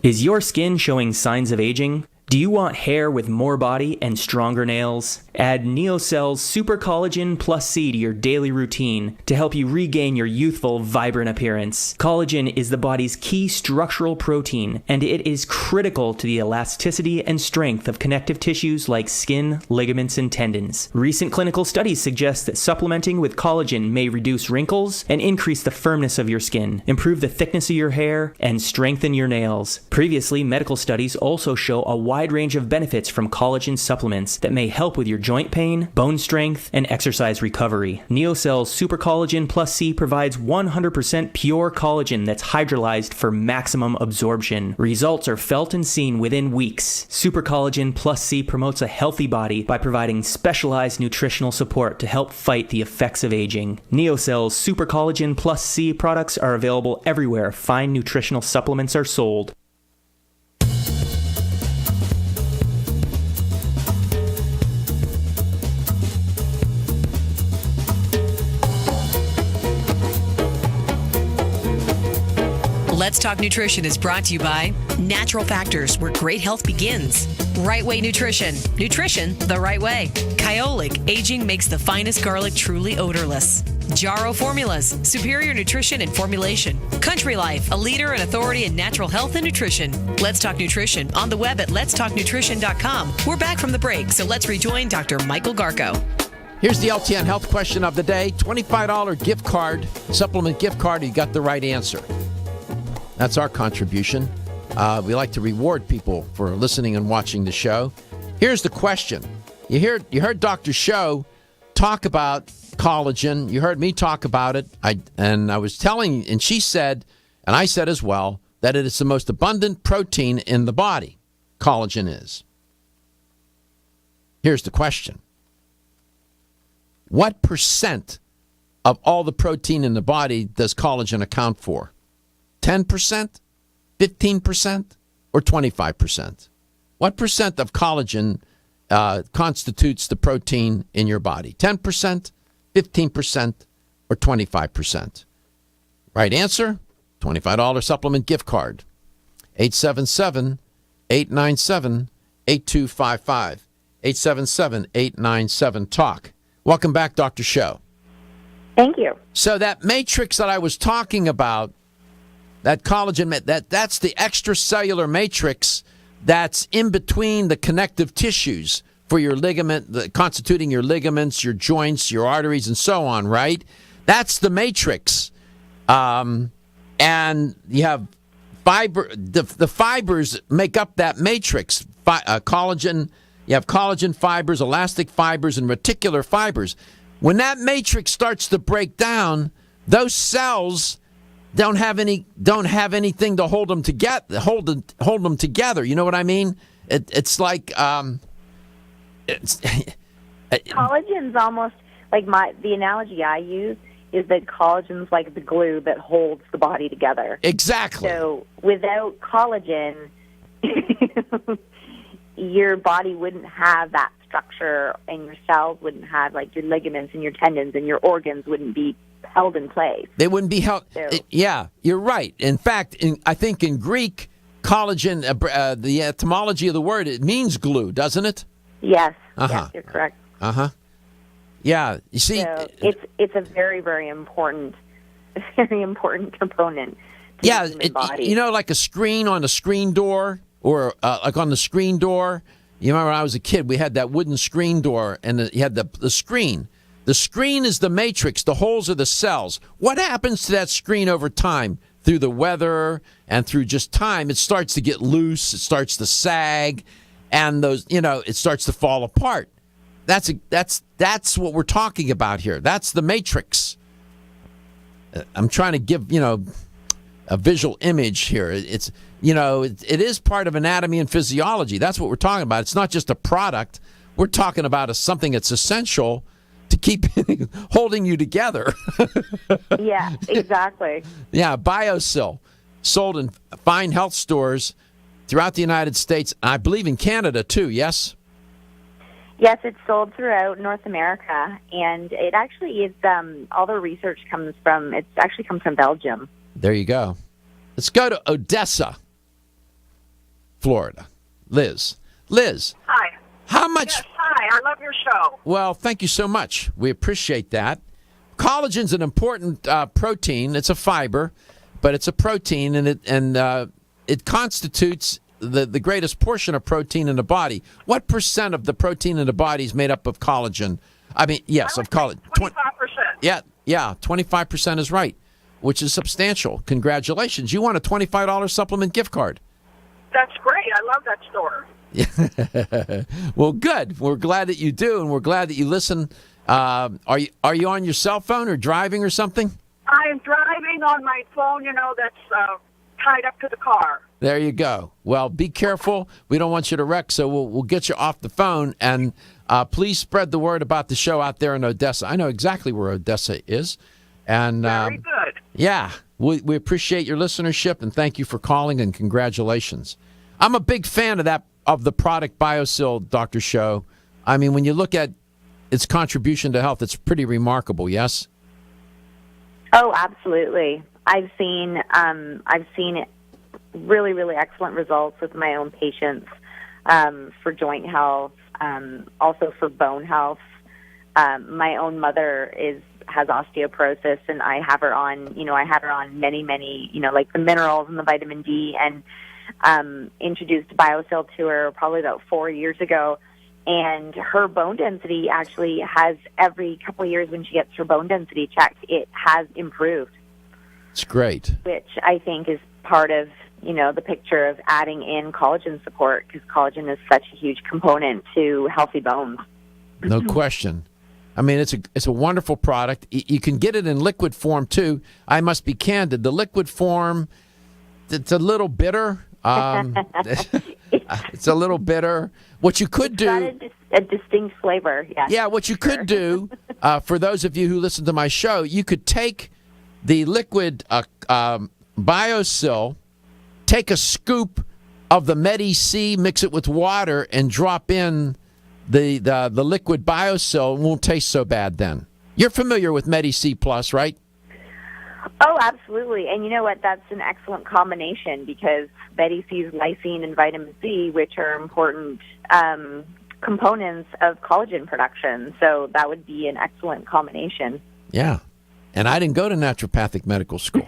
Is your skin showing signs of aging? Do you want hair with more body and stronger nails? Add NeoCell's Super Collagen Plus C to your daily routine to help you regain your youthful, vibrant appearance. Collagen is the body's key structural protein, and it is critical to the elasticity and strength of connective tissues like skin, ligaments, and tendons. Recent clinical studies suggest that supplementing with collagen may reduce wrinkles and increase the firmness of your skin, improve the thickness of your hair, and strengthen your nails. Previously, medical studies also show a wide range of benefits from collagen supplements that may help with your joint pain, bone strength, and exercise recovery. NeoCell's Super Collagen Plus C provides 100% pure collagen that's hydrolyzed for maximum absorption. Results are felt and seen within weeks. Super Collagen Plus C promotes a healthy body by providing specialized nutritional support to help fight the effects of aging. NeoCell's Super Collagen Plus C products are available everywhere fine nutritional supplements are sold. Let's Talk Nutrition is brought to you by Natural Factors, where great health begins. Right Way Nutrition. Nutrition the right way. Kyolic, aging makes the finest garlic truly odorless. Jarrow Formulas, superior nutrition and formulation. Country Life, a leader and authority in natural health and nutrition. Let's Talk Nutrition on the web at letstalknutrition.com. We're back from the break, so let's rejoin Dr. Michael Garko. Here's the LTN health question of the day. $25 gift card, supplement gift card. You got the right answer. That's our contribution. We like to reward people for listening and watching the show. Here's the question. You heard Dr. Schauch talk about collagen. You heard me talk about it. I was telling, and she said, and I said as well, that it is the most abundant protein in the body. Collagen is. Here's the question. What percent of all the protein in the body does collagen account for? 10%, 15%, or 25%? What percent of collagen constitutes the protein in your body? 10%, 15%, or 25%? Right answer, $25 supplement gift card. 877-897-8255. 877-897-TALK. Welcome back, Dr. Schauch. Thank you. So that matrix that I was talking about, that collagen, that's the extracellular matrix that's in between the connective tissues for your ligament, constituting your ligaments, your joints, your arteries, and so on, right? That's the matrix. And you have the fibers make up that matrix. Collagen, you have collagen fibers, elastic fibers, and reticular fibers. When that matrix starts to break down, those cells don't have anything to hold them together. Hold them together. You know what I mean? It's like collagen's almost like the analogy I use is that collagen's like the glue that holds the body together. Exactly. So without collagen, your body wouldn't have that structure, and your cells wouldn't have, like, your ligaments and your tendons, and your organs wouldn't be held in place. They wouldn't be held. So, yeah, you're right. In fact, I think in Greek, collagen, the etymology of the word, it means glue, doesn't it? Yes. Yes, you're correct. Yeah. You see, so it's a very, very important component to the human body. You know, like a screen on a screen door. or like on the screen door. You remember when I was a kid, we had that wooden screen door, and you had the screen. The screen is the matrix. The holes are the cells. What happens to that screen over time? Through the weather and through just time, it starts to get loose. It starts to sag, and it starts to fall apart. That's what we're talking about here. That's the matrix. I'm trying to give a visual image here. It is part of anatomy and physiology. That's what we're talking about. It's not just a product. We're talking about something that's essential to keep holding you together. Yeah, exactly. Yeah, BioSil, sold in fine health stores throughout the United States. I believe in Canada too, yes? Yes, it's sold throughout North America, and it actually is, all the research comes from Belgium. There you go. Let's go to Odessa, Florida. Liz. Hi. How much? Yes, hi. I love your show. Well, thank you so much. We appreciate that. Collagen's an important protein. It's a fiber, but it's a protein, and it constitutes the greatest portion of protein in the body. What percent of the protein in the body is made up of collagen? I mean, yes, of collagen. 25%. Yeah, 25% is right, which is substantial. Congratulations. You want a $25 supplement gift card. That's great. I love that store. Well, good. We're glad that you do, and we're glad that you listen. Are you on your cell phone or driving or something? I'm driving on my phone, that's tied up to the car. There you go. Well, be careful. We don't want you to wreck, so we'll get you off the phone. And please spread the word about the show out there in Odessa. I know exactly where Odessa is. And very good. Yeah, we appreciate your listenership, and thank you for calling, and congratulations. I'm a big fan of the product BioSil, Dr. Schauch. I mean, when you look at its contribution to health, it's pretty remarkable, yes? Oh, absolutely. I've seen it really, really excellent results with my own patients for joint health, also for bone health. My own mother has osteoporosis, and I have her on, many, like the minerals and the vitamin D, and introduced BioSil to her probably about 4 years ago. And her bone density actually has, every couple of years when she gets her bone density checked, it has improved. It's great. Which I think is part of, the picture of adding in collagen support, because collagen is such a huge component to healthy bones. No question. I mean, it's a wonderful product. You can get it in liquid form, too. I must be candid. The liquid form, it's a little bitter. It's a little bitter. What you could do... It's got a distinct flavor, yeah. Yeah, what you could do, for those of you who listen to my show, you could take the liquid BioSil, take a scoop of the Medi-C, mix it with water, and drop in the liquid BioSil. It won't taste so bad then. You're familiar with Medi-C Plus, right? Oh, absolutely. And you know what? That's an excellent combination, because Medi-C is lysine and vitamin C, which are important components of collagen production. So that would be an excellent combination. Yeah. And I didn't go to naturopathic medical school.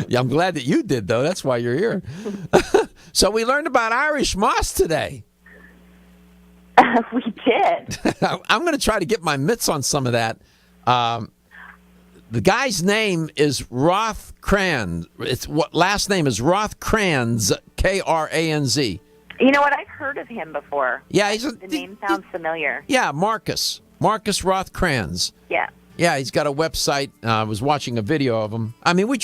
Yeah, I'm glad that you did, though. That's why you're here. So we learned about Irish moss today. We did. I'm going to try to get my mitts on some of that. The guy's name is Roth Kranz. Last name is Roth Kranz, Kranz. You know what? I've heard of him before. Yeah, the name sounds familiar. Yeah, Marcus Roth Kranz. Yeah. Yeah, he's got a website. I was watching a video of him. I mean, this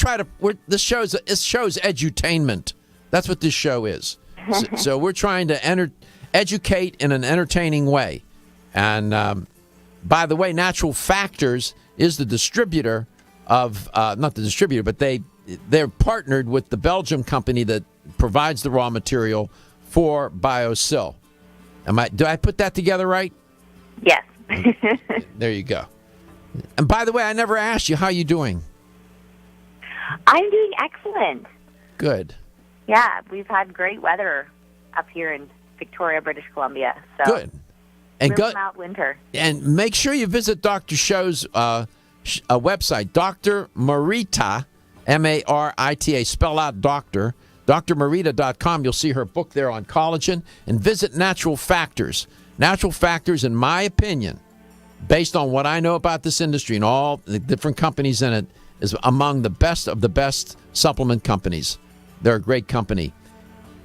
show's edutainment. That's what this show is. So we're trying to educate in an entertaining way. And by the way, Natural Factors is the distributor of, not the distributor, but they're partnered with the Belgium company that provides the raw material for BioSil. Do I put that together right? Yes. There you go. And by the way, I never asked you, how you doing? I'm doing excellent. Good. Yeah, we've had great weather up here in Victoria, British Columbia. So good. And go out winter. And make sure you visit Dr. Schauch's website, Dr. Marita, Marita, spell out doctor, drmarita.com. You'll see her book there on collagen. And visit Natural Factors. Natural Factors, in my opinion, based on what I know about this industry and all the different companies in it, is among the best of the best supplement companies. They're a great company.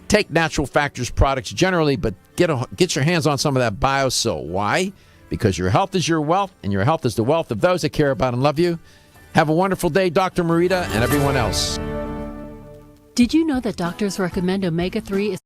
Take Natural Factors products generally, but get your hands on some of that BioSil. Why? Because your health is your wealth, and your health is the wealth of those that care about and love you. Have a wonderful day, Dr. Marita, and everyone else. Did you know that doctors recommend omega-3 is